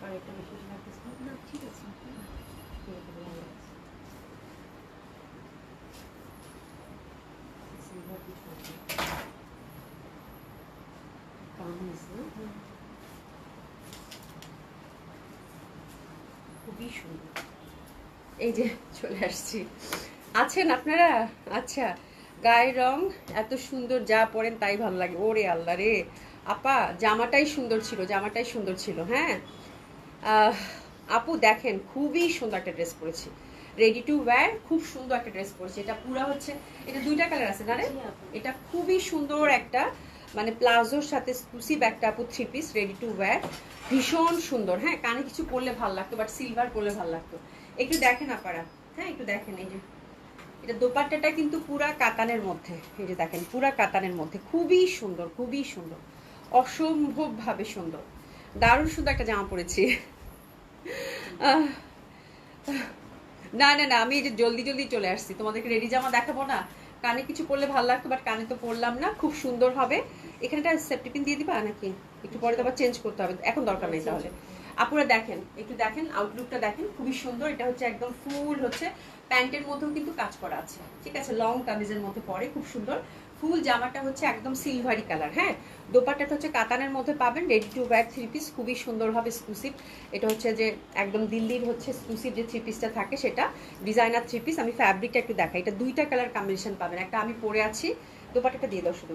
আর একটা বেশি লাগতেছে না, ঠিক আছে। খুবই সুন্দর। এই যে চলে আসছি, আছেন আপনারা? আচ্ছা, গায়ের রং এত সুন্দর, যা পরেন তাই ভালো লাগে। ওরে আল্লাহ রে আপা, জামাটাই সুন্দর ছিল, জামাটাই সুন্দর ছিল। হ্যাঁ আপু দেখেন, খুবই সুন্দর একটা ড্রেস পরেছি, রেডি টু ওয়্যার, খুব সুন্দর একটা ড্রেস পরেছি। এটা পুরো হচ্ছে, এটা দুইটা কালার আছে না রে? এটা খুবই সুন্দর একটা মানে প্লাজোর সাথে এক্সক্লুসিভ একটা আপু three piece, ready to wire, ভীষণ সুন্দর। হ্যাঁ, কানে কিছু পরলে ভালো লাগতো, বাট সিলভার পরলে ভালো লাগতো। একটু দেখেন আপনারা, হ্যাঁ একটু দেখেন। এই যে এটা দোপাট্টাটা কিন্তু পুরা কাতানের মধ্যে, এই যে দেখেন পুরা কাতানের মধ্যে, খুবই সুন্দর, খুবই সুন্দর, অসম্ভব ভাবে সুন্দর, দারুণ সুন্দর একটা জামা পরেছি। না না না, আমি এই যে জলদি জলদি চলে আসছি, তোমাদেরকে রেডি জামা দেখাবো না? কানে কিছু পরলে ভালো লাগতো, বাট কানে তো পরলাম না। খুব সুন্দর হবে। এখানটা সেফটি পিন দিয়ে দিবা নাকি? একটু পরে তো আবার চেঞ্জ করতে হবে, এখন দরকার নেই তাহলে। আপুরা দেখেন, একটু দেখেন আউটলুকটা দেখেন, খুবই সুন্দর। এটা হচ্ছে একদম ফুল হচ্ছে প্যান্টের মধ্যেও কিন্তু কাজ করা আছে, ঠিক আছে, লং কামিজের মধ্যে পরে, খুব সুন্দর। ফুল জামাটা হচ্ছে একদম সিলভারি কালার। হ্যাঁ, দোপাট্টাটা হচ্ছে কাতানের মধ্যে পাবেন, ready to wire three piece, খুবই সুন্দর হবে, এক্সক্লুসিভ। এটা হচ্ছে যে একদম দিল্লির হচ্ছে এক্সক্লুসিভ যে থ্রি পিসটা থাকে, সেটা ডিজাইনার থ্রি পিস। আমি ফ্যাব্রিকটা একটু দেখাই, এটা দুইটা কালার কম্বিনেশন পাবেন। একটা আমি পরে আছি, দোপাট্টাটা দিয়ে দাও শুধু।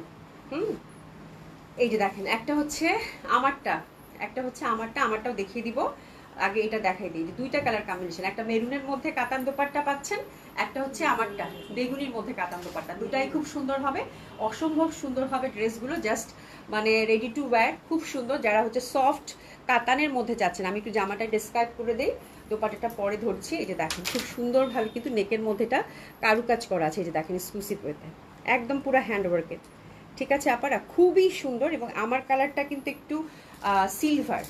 এই যে দেখেন, একটা হচ্ছে আমারটা, একটা হচ্ছে আমারটা, আমারটাও দেখিয়ে দিব। আগে এটা দেখাই দিই, দুইটা কালার কম্বিনেশন, একটা মেরুনের মধ্যে কাতান দোপাট্টা পাচ্ছেন, একটা হচ্ছে আমারটা বেগুনির মধ্যে কাতান দোপাট্টা। দুটাই খুব সুন্দর হবে, অসম্ভব সুন্দর হবে ড্রেসগুলো, জাস্ট মানে রেডি টু ওয়্যার, খুব সুন্দর। যারা হচ্ছে সফট কাতানের মধ্যে যাচ্ছেন, আমি একটু জামাটা ডেসক্রাইব করে দিই, দোপাট্টাটা পরে ধরছি। এই যে দেখেন, খুব সুন্দরভাবে কিন্তু নেকের মধ্যেটা কারুকাজ করা আছে, এই যে দেখেন এক্সক্লুসিভ ওয়েতে, একদম পুরো হ্যান্ডওয়ার্কের, ঠিক আছে আপারা, খুবই সুন্দর। এবং আমার কালারটা কিন্তু একটু সিলভার,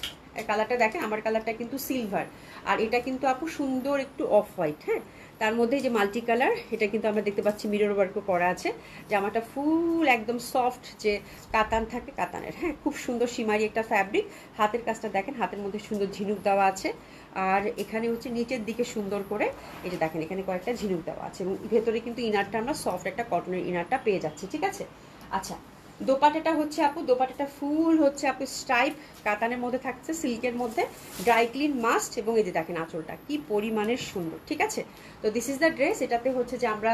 কালারটা দেখেন, আমার কালারটা কিন্তু সিলভার, আর এটা কিন্তু আপু সুন্দর একটু অফ হোয়াইট। হ্যাঁ, তার মধ্যে যে মাল্টি কালার, এটা কিন্তু আমরা দেখতে পাচ্ছি মিরর ওয়ার্কও করা আছে। জামাটা ফুল একদম সফট যে কাতান থাকে, কাতানের। হ্যাঁ, খুব সুন্দর সিমারি একটা ফ্যাব্রিক। হাতের কাজটা দেখেন, হাতের মধ্যে সুন্দর ঝিনুক দেওয়া আছে, আর এখানে হচ্ছে নিচের দিকে সুন্দর করে এই যে দেখেন, এখানে কয়েকটা ঝিনুক দেওয়া আছে, এবং ভেতরে কিন্তু ইনারটা আমরা সফট একটা কটনের ইনারটা পেয়ে যাচ্ছি, ঠিক আছে। আচ্ছা, দোপাট্টাটা হচ্ছে আপু, দোপাট্টাটা ফুল হচ্ছে আপু স্ট্রাইপ কাতানের মধ্যে থাকছে, সিল্কের মধ্যে, ড্রাই ক্লিন মাস্ট। এবং এই যে দেখেন আঁচলটা কি পরিমাণের সুন্দর, ঠিক আছে। তো দিস ইজ দ্য ড্রেস। এটাতে হচ্ছে যে আমরা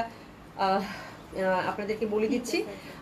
আপনাদেরকে বলে দিচ্ছি,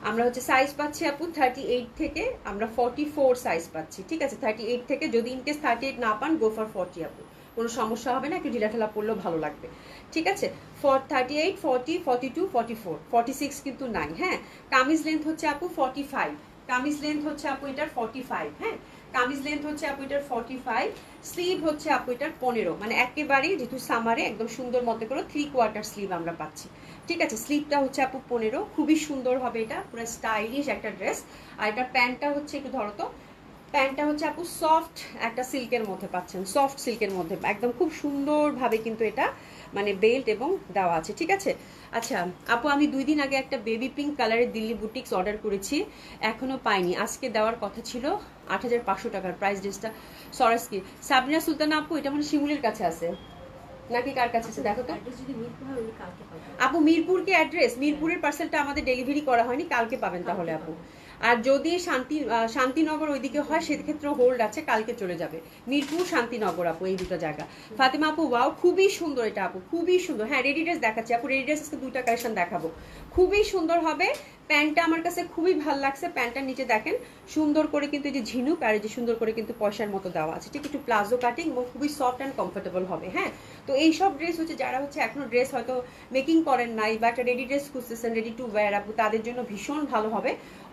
আমরা হচ্ছে সাইজ পাচ্ছি আপু 38 থেকে আমরা 44 সাইজ পাচ্ছি, ঠিক আছে। 38 থেকে, যদি ইনকেস 38 না পান, গো ফর 40 আপু, কোনো সমস্যা হবে না, একটু ঢিলাঢালা পড়লেও ভালো লাগবে, ঠিক আছে। 38, 40, 42, 44, 46 কিন্তু নাই। হ্যাঁ, কামিজ লেন্থ হচ্ছে আপু 45, কামিজ লেন্থ হচ্ছে আপু এটার 45। হ্যাঁ, কামিজ লেন্থ হচ্ছে আপু এটার 45, স্লিভ হচ্ছে আপু এটার 15, মানে একেবারেই যেহেতু সামারে একদম সুন্দর মতো করে 3/4 স্লিভ আমরা পাচ্ছি, ঠিক আছে। স্লিভটা হচ্ছে আপু 15, খুবই সুন্দর হবে, এটা পুরো স্টাইলিশ একটা ড্রেস। আর এটা প্যান্টটা হচ্ছে, একটু ধরো তো, প্যান্টটা হচ্ছে আপু সফট একটা সিল্কের মধ্যে পাচ্ছেন, সফট সিল্কের মধ্যে একদম খুব সুন্দরভাবে কিন্তু এটা মানে বেল্ট এবং দেওয়া আছে, ঠিক আছে। আচ্ছা আপু, আমি 2 দিন আগে একটা বেবি পিঙ্ক কালারের দিল্লি বুটিক্স অর্ডার করেছি, এখনো পাইনি, আজকে দেওয়ার কথা ছিল, 8500 টাকার প্রাইস। ড্রেসটা সরাসকি সাবরিনা সুলতানা আপু, এটা মানে শিমুলের কাছে আছে নাকি কার কাছে আছে দেখো তো আপু। মিরপুরকে অ্যাড্রেস, মিরপুরের পার্সেলটা আমাদের ডেলিভারি করা হয়নি, কালকে পাবেন তাহলে আপু। আর যদি শান্তিনগর ওইদিকে হয়, সেক্ষেত্রে হোল্ড আছে, কালকে চলে যাবে। মিরপুর, শান্তিনগর আপু, এই দুটো জায়গা। ফাতেমা আপু, ওয়াও খুবই সুন্দর এটা আপু, খুবই সুন্দর। হ্যাঁ, রেডি ড্রেস দেখাচ্ছি আপু, রেডি ড্রেস আজকে 2টা কালেকশন দেখাবো, খুবই সুন্দর হবে। প্যান্টটা আমার কাছে খুবই ভালো লাগছে, প্যান্টটার নিচে দেখেন সুন্দর করে কিন্তু এই যে ঝিনুক, আর এই যে সুন্দর করে কিন্তু পয়সার মতো দেওয়া আছে, ঠিক, একটু প্লাজো কাটিং এবং খুবই সফট অ্যান্ড কমফোর্টেবল হবে। হ্যাঁ, তো এইসব ড্রেস হচ্ছে যারা হচ্ছে এখনো ড্রেস হয়তো মেকিং করেন নাই, বা একটা রেডি ড্রেস খুঁজতেছেন, রেডি টু ওয়্যার আপু, তাদের জন্য ভীষণ ভালো হবে,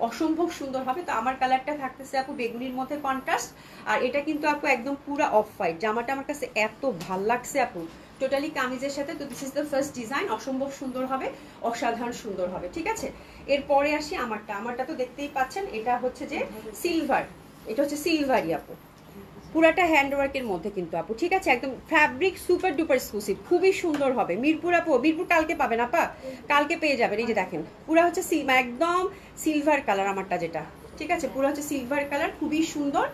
অসম্ভব সুন্দর হবে। তো আমার কালারটা থাকতেছে আপু বেগুনির মধ্যে কন্ট্রাস্ট, আর এটা কিন্তু আপু একদম পুরো অফ হোয়াইট। জামাটা আমার কাছে এত ভাল লাগছে আপু, টোটালি কামিজের সাথে। তো this is the first design, অসম্ভব সুন্দর হবে, অসাধারণ সুন্দর হবে, ঠিক আছে। এরপরে আসি আমারটা, আমারটা তো দেখতেই পাচ্ছেন, এটা হচ্ছে যে সিলভার, এটা হচ্ছে সিলভারই আপু, পুরাটা হ্যান্ডওয়ার্কের মধ্যে কিন্তু আপু, ঠিক আছে, একদম ফ্যাব্রিক সুপার ডুপার এক্সক্লুসিভ, খুবই সুন্দর হবে। মিরপুর আপু, মিরপুর কালকে পাবেন আপা, কালকে পেয়ে যাবেন। এই যে দেখেন, পুরা হচ্ছে একদম সিলভার কালার আমারটা যেটা, ঠিক আছে, পুরো হচ্ছে সিলভার কালার, খুবই সুন্দর।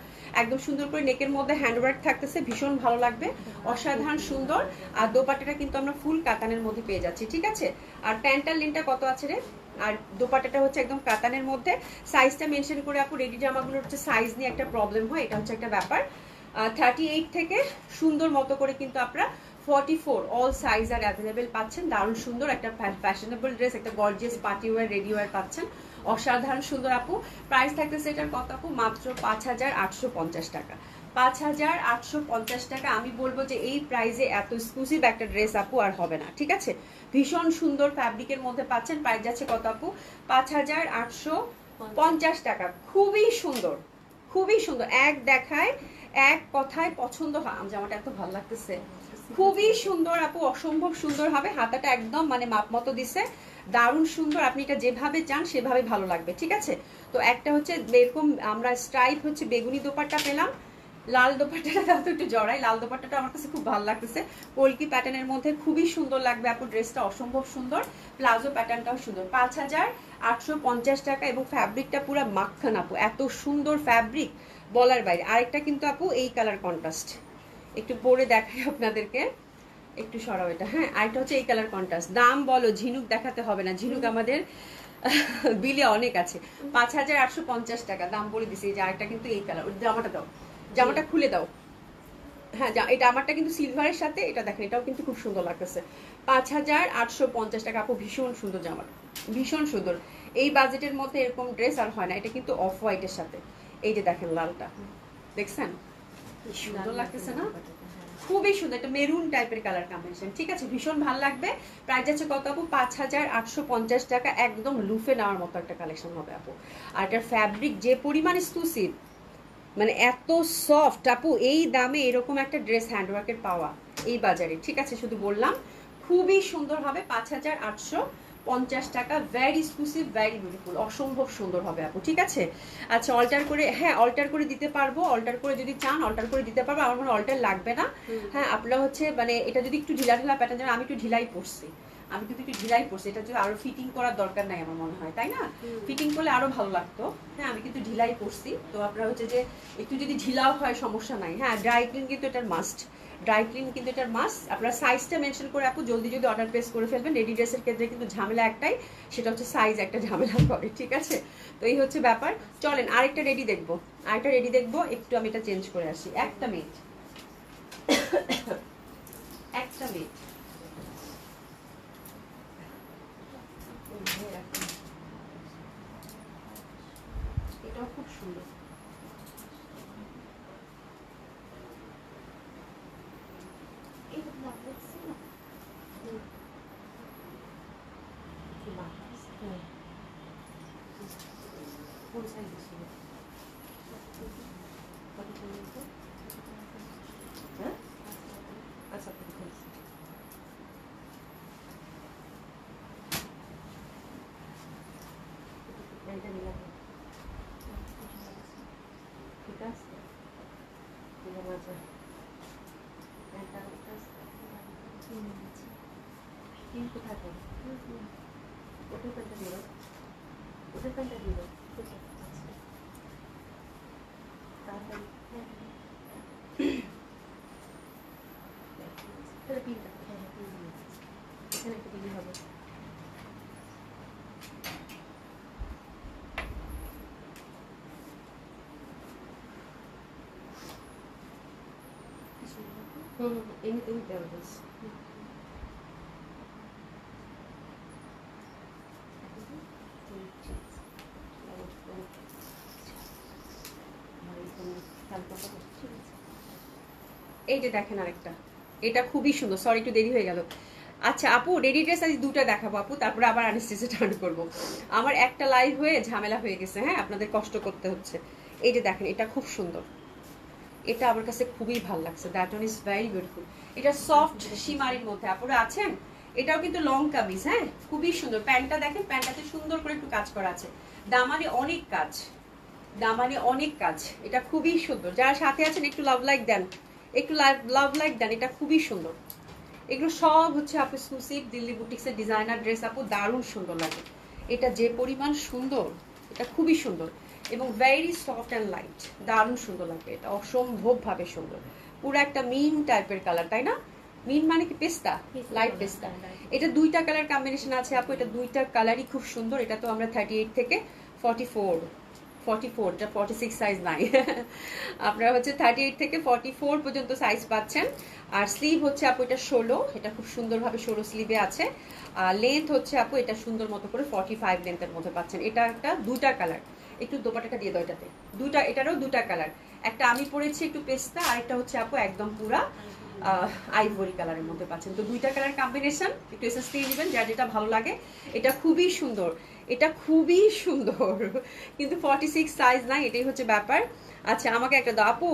একদম সুন্দর করে নেকের মধ্যে হ্যান্ডওয়ার্ক থাকতেছে, ভীষণ ভালো লাগবে, অসাধারণ সুন্দর। আর দোপাট্টাটা কিন্তু আমরা ফুল কাতানের মধ্যে পেয়ে যাচ্ছি, ঠিক আছে। আর প্যান্টার লেনটা কত আছে রে? আর দোপাট্টাটা হচ্ছে একদম কাতানের মধ্যে। সাইজটা মেনশন করে আপু, রেডি জামাগুলোর হচ্ছে সাইজ নিয়ে একটা প্রবলেম হয়, এটা হচ্ছে একটা ব্যাপার। 38 থেকে সুন্দর মতো করে কিন্তু আপনারা 44 অল সাইজ আর অ্যাভেলেবেল পাচ্ছেন। দারুণ সুন্দর একটা ফ্যাশনেবল ড্রেস, একটা gorgeous party wear, ready wear পাচ্ছেন, অসাধারণ সুন্দর আপু। প্রাইস থাকতেছে এটার কত আপু? মাত্র 5850 টাকা। 5850 টাকা। আমি বলবো যে এই প্রাইসে এত এক্সক্লুসিভ একটা ড্রেস আপু আর হবে না, ঠিক আছে। ভীষণ সুন্দর ফ্যাব্রিকের মধ্যে পাচ্ছেন। প্রাইস যাচ্ছে কত আপু? 5850 টাকা। খুবই সুন্দর, খুবই সুন্দর, এক দেখায় এক কথায় পছন্দ হয়। জামাটা এত ভালো লাগতেছে, খুবই সুন্দর আপু, অসম্ভব সুন্দর হবে। হাতাটা একদম মানে মাপ মতো দিছে, দারুণ সুন্দর। আপনি এটা যেভাবে চান সেভাবে ভালো লাগবে, ঠিক আছে। তো একটা হচ্ছে এরকম আমরা স্ট্রাইপ হচ্ছে বেগুনি দোপাট্টা পেলাম, লাল দোপাট্টাটা দাও তো একটু জড়াই। লাল দোপাট্টাটা আমার কাছে খুব ভালো লাগতেছে, কলকি প্যাটার্নের মধ্যে খুবই সুন্দর লাগবে আপু। ড্রেসটা অসম্ভব সুন্দর, প্লাজো প্যাটার্নটাও সুন্দর। 5850 টাকা এবং ফ্যাব্রিকটা পুরো মাখন আপু, এত সুন্দর ফ্যাব্রিক বলার বাইরে। আরেকটা কিন্তু আপু এই কালার কন্ট্রাস্ট, একটু পরে দেখাই আপনাদেরকে, একটু সরাও এটা। হ্যাঁ, আরেকটা হচ্ছে এই কালার কন্ট্রাস্ট। দাম বলো, ঝিনুক দেখাতে হবে না, ঝিনুক আমাদের বিলে অনেক আছে। 5850 টাকা দাম বলে দিছি। যে আরেকটা কিন্তু এই কালার। জামাটা দাও, জামাটা খুলে দাও। হ্যাঁ, এটা আমারটা কিন্তু সিলভারের সাথে, এটা দেখেন এটাও কিন্তু খুব সুন্দর লাগতেছে। 5850 টাকা আপু, ভীষণ সুন্দর জামাটা, ভীষণ সুন্দর। এই বাজেটের মধ্যে এরকম ড্রেস আর হয় না। এটা কিন্তু অফ হোয়াইটের সাথে, এই যে দেখেন লালটা, দেখছেন সুন্দর লাগতেছে না? খুবই সুন্দর, একটা মেরুন টাইপের কালার কম্বিনেশন, ঠিক আছে, ভীষণ ভালো লাগবে। প্রাইস যাচ্ছে কত আপু? 5850 টাকা। একদম লুফে নেওয়ার মতো একটা কালেকশন হবে আপু। আর এটার ফ্যাব্রিক যে পরিমাণ এক্সক্লুসিভ, মানে এত সফট আপু, এই দামে এরকম একটা ড্রেস হ্যান্ডওয়ার্কের পাওয়া এই বাজারে, ঠিক আছে, শুধু বললাম। খুবই সুন্দর হবে। 5850 টাকা, ভেরি এক্সক্লুসিভ, ভেরি বিউটিফুল, অসম্ভব সুন্দর হবে আপু, ঠিক আছে। আচ্ছা, অল্টার করে, হ্যাঁ অল্টার করে দিতে পারবো, অল্টার করে যদি চান অল্টার করে দিতে পারবো। আমার মনে অল্টার লাগবে না। হ্যাঁ, আপনারা হচ্ছে মানে এটা যদি একটু ঢিলা ঢিলা প্যাটার্ন, যেন আমি একটু ঢিলাই পড়ছি, আমি কিন্তু একটু ঢিলাই পড়ছি, এটা যদি আরো ফিটিং করার দরকার নাই আমার মনে হয়, তাই না? ফিটিং করলে আরো ভালো লাগতো। হ্যাঁ, আমি কিন্তু ঢিলাই পড়ছি, তো আপনারা হচ্ছে যে একটু যদি ঢিলাও হয় সমস্যা নাই। হ্যাঁ, ড্রাই ক্লিন কিন্তু এটার মাস্ট, ড্রাই ক্লিন কিন্তু এটার মাস্ট। আপনারা সাইজটা মেনশন করে আপু জলদি যদি অর্ডার প্লেস করে ফেলবেন। রেডি ড্রেসের ক্ষেত্রে কিন্তু ঝামেলা একটাই, সেটা হচ্ছে সাইজ একটা ঝামেলা করে, ঠিক আছে। তো এই হচ্ছে ব্যাপার। চলেন আরেকটা রেডি দেখবো, আরেকটা রেডি দেখবো। একটু আমি এটা চেঞ্জ করে আসি, একটা মিনিট, একটা মিনিট। এটাও খুব সুন্দর। আচ্ছা, এটা নিলাম, ঠিক আছে। কোথায় করবো? ওটার প্যান্টটা দিল, ওটার প্যান্টটা দিল, তাড়াতাড়ি। তাহলে পিনটা, হ্যাঁ হ্যাঁ পিন দিয়ে এখানে একটা দিলে হবে। এমনিতে নিতে হবে। এই যে দেখেন আরেকটা, এটা খুবই সুন্দর। সরি একটু দেরি হয়ে গেল। আচ্ছা আপু, রেডি ড্রেস আজ দুটো দেখাবো আপু, তারপরে আবার আনস্টেজে টার্ন করবো। আমার একটা লাইভ হয়ে ঝামেলা হয়ে গেছে, হ্যাঁ আপনাদের কষ্ট করতে হচ্ছে। এই যে দেখেন, এটা খুব সুন্দর, এটা আমার কাছে খুবই ভালো লাগছে। That one is very beautiful. এটা সফট শিমারির মধ্যে আপুরা আছেন। এটাও কিন্তু লং কামিজ, হ্যাঁ খুবই সুন্দর। প্যান্টটা দেখেন, প্যান্টটাতে সুন্দর করে একটু কাজ করা আছে, দামানে অনেক কাজ, দামানে অনেক কাজ। এটা খুবই সুন্দর। যারা সাথে আছেন একটু লাভ লাইক দেন, একটু লাভ লাইক দেন। এটা খুবই সুন্দর। এগুলো সব হচ্ছে আপু এক্সক্লুসিভ দিল্লি বুটিক্সের ডিজাইনার ড্রেস আপু, দারুণ সুন্দর লাগে। এটা যে পরিমাণ সুন্দর, এটা খুবই সুন্দর। এবং ভেরি সফট অ্যান্ড লাইট, দারুণ সুন্দর লাগবে এটা, অসম্ভবভাবে সুন্দর, পুরো একটা মিন টাইপের কালার, তাই না? মিন মানে কি পেস্তা, লাইট পেস্তা। এটা দুইটা কালার কম্বিনেশন আছে আপু, এটা দুইটা কালারই খুব সুন্দর। এটা তো আমরা 38 থেকে 44, এটা 46 সাইজ নাই আপনারা হচ্ছে 38 থেকে 44 পর্যন্ত সাইজ পাচ্ছেন। আর স্লিভ হচ্ছে আপু এটা 16, এটা খুব সুন্দরভাবে 16 স্লিভে আছে। আর লেন্থ হচ্ছে আপু এটা সুন্দর মতো করে 45 লেন্থের মধ্যে পাচ্ছেন। এটা একটা দুইটা কালার, একটু দোপাটাটা দিয়ে দাও এটাতে, দুইটা, এটারও দুটা কালার, একটা আমি পরেছি একটু পেস্তা, আর একটা হচ্ছে আপু একদম পুরা আইভরি কালারের মধ্যে পাচ্ছেন। তো দুইটা কালার কম্বিনেশন, একটু এসএস দিয়ে নেবেন যার যেটা ভালো লাগে। এটা খুবই সুন্দর, এটা খুবই সুন্দর, কিন্তু 46 সাইজ নাই, এটাই হচ্ছে ব্যাপার। আচ্ছা আমাকে একটা দাও আপু,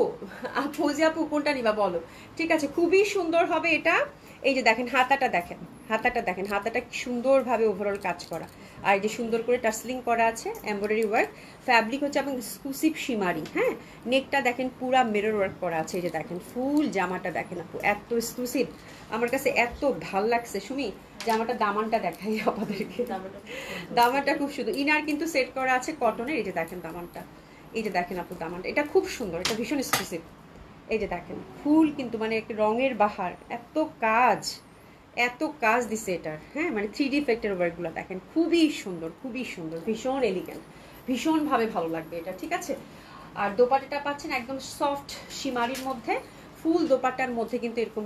আপু যে আপু কোনটা নিবা বলো। ঠিক আছে, খুবই সুন্দর হবে এটা। এই যে দেখেন হাতাটা, দেখেন হাতাটা, দেখেন হাতাটা সুন্দরভাবে ওভারঅল কাজ করা, আর এই যে সুন্দর করে টাসলিং করা আছে, এমব্রয়ডারি ওয়ার্ক, ফ্যাব্রিক হচ্ছে এবং এক্সক্লুসিভ শিমারি। হ্যাঁ, নেকটা দেখেন পুরা মিরর ওয়ার্ক করা আছে। এই যে দেখেন ফুল জামাটা দেখেন আপু, এত এক্সক্লুসিভ, আমার কাছে এত ভাল লাগছে। সুমি জামাটা দামানটা দেখাই আপনাদেরকে, দামানটা খুব সুন্দর, ইনার কিন্তু সেট করা আছে কটনের। এই যে দেখেন দামানটা, এই যে দেখেন আপু দামানটা, এটা খুব সুন্দর, এটা ভীষণ এক্সক্লুসিভ। এই যে দেখেন ফুল কিন্তু মানে একটা রঙের বাহার, এত কাজ, এত কাজ দিছে এটার। হ্যাঁ, মানে 3D ইফেক্টের ওয়ার্কগুলো দেখেন, খুবই সুন্দর, খুবই সুন্দর, ভীষণ এলিগেন্ট, ভীষণভাবে ভালো লাগবে এটা। ঠিক আছে, আর দোপাট্টাটা পাচ্ছেন একদম সফট শিমারির মধ্যে, ফুল দোপাট্টার মধ্যে কিন্তু এরকম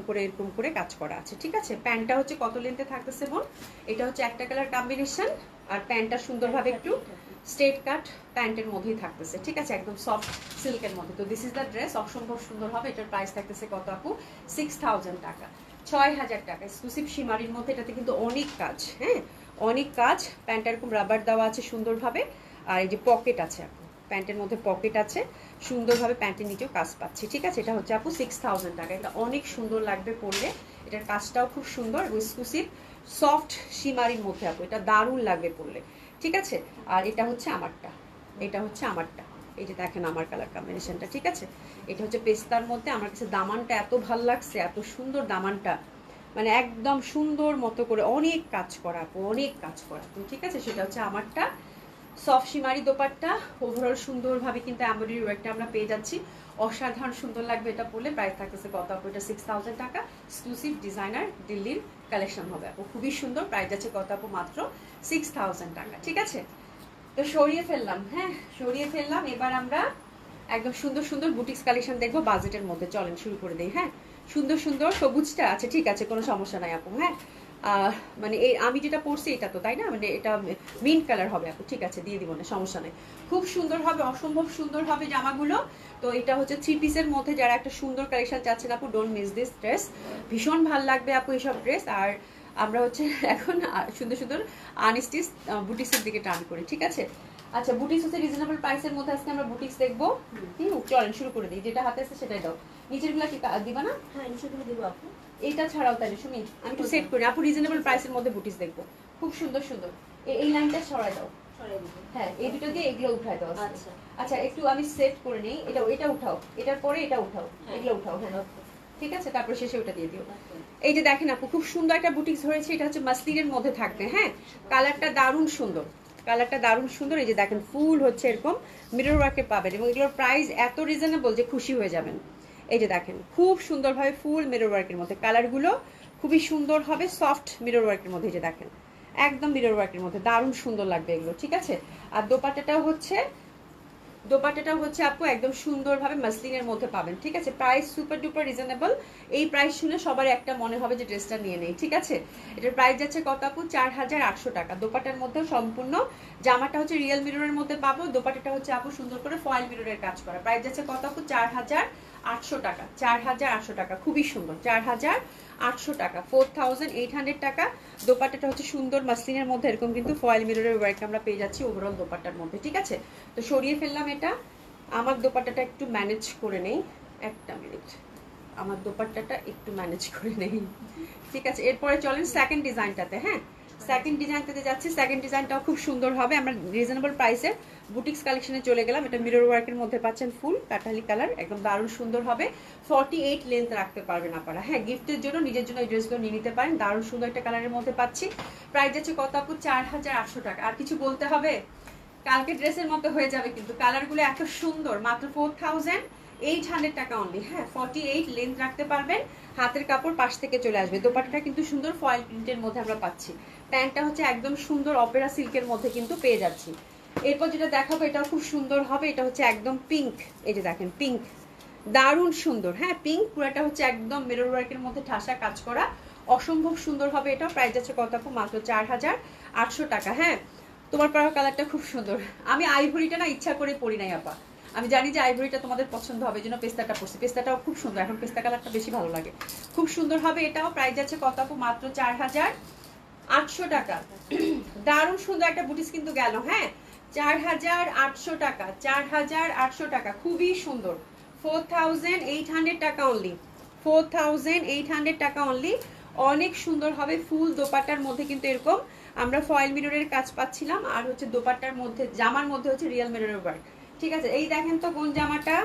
করে কাজ করা আছে। ঠিক আছে, প্যান্টটা হচ্ছে কত লেন্থে থাকতেছে বোন? এটা হচ্ছে একটা কালার কম্বিনেশন, আর প্যান্টটা সুন্দরভাবে একটু স্ট্রেট কাট প্যান্টের মধ্যেই থাকতেছে। ঠিক আছে, একদম সফট সিল্কের মধ্যে। তো দিস ইজ দ্য ড্রেস, অসম্ভব সুন্দর হবে। এটার প্রাইস থাকতেছে কত আপু? 6000 টাকা, 6000 টাকা, এক্সক্লুসিভ শিমারির মধ্যে। এটাতে কিন্তু অনেক কাজ, হ্যাঁ অনেক কাজ। প্যান্টটা এরকম রাবার দেওয়া আছে সুন্দরভাবে, আর এই যে পকেট আছে আপু, প্যান্টের মধ্যে পকেট আছে সুন্দরভাবে, প্যান্টের নিচেও কাজ পাচ্ছি। ঠিক আছে, এটা হচ্ছে আপু 6000 টাকা, এটা অনেক সুন্দর লাগবে পরলে। এটার কাজটাও খুব সুন্দর, এক্সক্লুসিভ সফট শিমারির মধ্যে আপু, এটা দারুণ লাগবে পরলে। ঠিক আছে, আর এটা হচ্ছে আমারটা, এটা হচ্ছে আমারটা, এই যে দেখেন আমার কালার কম্বিনেশনটা। ঠিক আছে, এটা হচ্ছে পেস্তার মধ্যে। আমার কাছে দামানটা এত ভাল লাগছে, এত সুন্দর দামানটা, মানে একদম সুন্দর মতো করে অনেক কাজ করা আপু, অনেক কাজ করা। ঠিক আছে, সেটা হচ্ছে আমারটা, সফট শিমারি দোপাট্টা, ওভারঅল সুন্দরভাবে কিন্তু এমব্রয়ডারি ওয়ার্কটা আমরা পেয়ে যাচ্ছি। অসাধারণ সুন্দর লাগবে এটা পরলে। প্রাইস থাকতেছে কত আপু? এটা 6000 টাকা, এক্সক্লুসিভ ডিজাইনার দিল্লির কালেকশন হবে আপু, খুবই সুন্দর। প্রাইস যাচ্ছে কত আপু? মাত্র 6000 টাকা। ঠিক আছে, তো সরিয়ে ফেললাম, হ্যাঁ সরিয়ে ফেললাম। এবার আমরা একদম সুন্দর সুন্দর বুটিক্স কালেকশন দেখবো বাজেটের মধ্যে। চলেন শুরু করে দেই। হ্যাঁ, সুন্দর সুন্দর সবুজটা আছে, ঠিক আছে কোনো সমস্যা নাই আপু। হ্যাঁ, মানে এই আমি যেটা পরছি এটা তো, তাই না? মানে এটা মিন্ট কালার হবে আপু, ঠিক আছে দিয়ে দিব না, সমস্যা নেই। খুব সুন্দর হবে, অসম্ভব সুন্দর হবে জামাগুলো। তো এটা হচ্ছে 3 পিসের মধ্যে, যারা একটা সুন্দর কালেকশন চাচ্ছেন আপু, ডোন্ট মিস দিস ড্রেস, ভীষণ ভাল লাগবে আপু এইসব ড্রেস। আর আমরা হচ্ছে এখন সুন্দর সুন্দর আনস্টিচ বুটিক্সের দিকে টার্ন করি। ঠিক আছে, আচ্ছা বুটিক্স হচ্ছে রিজনেবল প্রাইসের মধ্যে আজকে আমরা বুটিক্স দেখবো। চলেন শুরু করে দিই, যেটা হাতে আছে সেটাই দাও। নিচের গুলা কি দিবা না? হ্যাঁ নিচেগুলো দিব আপু। এইটা ছাড়াও তাহলে শুনি, আমি একটু সেট করি আপু। রিজনেবল প্রাইসের মধ্যে বুটিক্স দেখবো, খুব সুন্দর সুন্দর। এই লাইনটা সরাই দাও, হ্যাঁ এই দুটো দিয়ে এগুলো উঠাই দাও। আচ্ছা আচ্ছা, একটু আমি সেট করে নেই। এটা উঠাও, এটার পরে এটা উঠাও, এগুলো উঠাও। হ্যাঁ ঠিক আছে, তারপর শেষে ওটা দিয়ে দিও। এই যে দেখেন আপু, খুব সুন্দর একটা বুটিক্স হয়েছে। এটা হচ্ছে মাসলিনের মধ্যে থাকবে। হ্যাঁ, কালারটা দারুণ সুন্দর, কালারটা দারুণ সুন্দর। এই যে দেখেন ফুল হচ্ছে এরকম মিরর ওয়ার্কে পাবেন, এবং এগুলোর প্রাইস এত রিজনেবল যে খুশি হয়ে যাবেন। এই যে দেখেন খুব সুন্দরভাবে ফুল মিরর ওয়ার্কের মধ্যে, কালারগুলো খুবই সুন্দর হবে, সফট মিরর ওয়ার্কের মধ্যে। এই যে দেখেন একদম মিরর ওয়ার্কের মধ্যে, দারুণ সুন্দর লাগবে এগুলো। ঠিক আছে, আর দোপাট্টাটাও হচ্ছে আপু একদম সুন্দরভাবে মাসলিনের মধ্যে পাবেন। ঠিক আছে, প্রাইস সুপার ডুপার রিজনেবল। এই প্রাইস শুনে সবার একটা মনে হবে যে ড্রেসটা নিয়ে নেই। ঠিক আছে, এটার প্রাইস যাচ্ছে কত আপু? 4800 টাকা। দোপাট্টার মধ্যে সম্পূর্ণ, জামাটা হচ্ছে রিয়েল মিররের মধ্যে পাবো, দোপাট্টাটা হচ্ছে আপু সুন্দর করে ফয়েল মিররের কাজ করা। প্রাইস যাচ্ছে কত আপু? 4800 টাকা, 4800 টাকা, খুবই সুন্দর। 4800 টাকা, 4800 টাকা। দোপাট্টাটা হচ্ছে সুন্দর মাসলিনের মধ্যে, এরকম কিন্তু ফয়েল মিররের ওয়ার্ক আমরা পেয়ে যাচ্ছি ওভারঅল দোপাট্টার মধ্যে। ঠিক আছে, তো সরিয়ে ফেললাম এটা। আমার দোপাট্টাটা একটু ম্যানেজ করে নেই, একটা মিনিট, আমার দোপাট্টাটা একটু ম্যানেজ করে নেই। ঠিক আছে, এরপরে চলেন সেকেন্ড ডিজাইনটাতে। হ্যাঁ, সেকেন্ড ডিজাইনটাতে যাচ্ছি। সেকেন্ড ডিজাইনটাও খুব সুন্দর হবে। আমরা রিজনেবল প্রাইসে বুটিক্স কালেকশনে চলে গেলাম। এটা মিরর ওয়ার্কের মধ্যে পাচ্ছেন, ফুল কাঠালি কালার, একদম দারুণ সুন্দর হবে। 48 লেন্থ রাখতে পারবেন আপনারা। হ্যাঁ, গিফটের জন্য, নিজের জন্য এই ড্রেসগুলো নিয়ে নিতে পারেন। দারুণ সুন্দর একটা কালারের মধ্যে পাচ্ছি। প্রাইস যাচ্ছে কত আপু? 4800 টাকা। আর কিছু বলতে হবে? কালকে ড্রেসের মতো হয়ে যাবে, কিন্তু কালারগুলো এত সুন্দর। মাত্র 4800 টাকা অনলি। হ্যাঁ 48 লেন্থ রাখতে পারবেন, হাতের কাপড় পাশ থেকে চলে আসবে। দোপাট্টাটা কিন্তু সুন্দর ফয়েল প্রিন্টের মধ্যে আমরা পাচ্ছি। প্যান্টটা হচ্ছে একদম সুন্দর অপেরা সিল্কের মধ্যে কিন্তু পেয়ে যাচ্ছি। এরপর যেটা দেখাবো এটাও খুব সুন্দর হবে, এটা হচ্ছে একদম পিঙ্ক। এই যে দেখেন পিঙ্ক, দারুণ সুন্দর। হ্যাঁ পিঙ্ক, পুরাটা হচ্ছে একদম মিরর ওয়ার্কের মধ্যে ঠাসা কাজ করা, অসম্ভব সুন্দর হবে। এটা প্রাইস যাচ্ছে কত আপু? মাত্র 4800 টাকা। হ্যাঁ তোমার পরা কালারটা খুব সুন্দর। আমি আইভরিটা না ইচ্ছা করে পরি নাই আপা, আমি জানি যে আইভরিটা তোমাদের পছন্দ হবে, এই জন্য পেস্তাটা পরছি। পেস্তাটাও খুব সুন্দর, এখন পেস্তা কালারটা বেশি ভালো লাগে, খুব সুন্দর হবে। এটাও প্রাইস যাচ্ছে কত আপু? মাত্র 4800 টাকা। দারুণ সুন্দর একটা বুটিস কিন্তু গেল। হ্যাঁ 4800 টাকা, 4800 টাকা, খুবই সুন্দর। 4800 টাকা অনলি, 4800 টাকা অনলি। অনেক সুন্দর হবে। ফুল দোপাট্টার মধ্যে কিন্তু এরকম আমরা ফয়েল মিররের কাজ পাচ্ছিলাম, আর হচ্ছে দোপাট্টার মধ্যে, জামার মধ্যে হচ্ছে রিয়েল মিররের ওয়ার্ক। ঠিক আছে, এই দেখেন তো কোন জামাটা,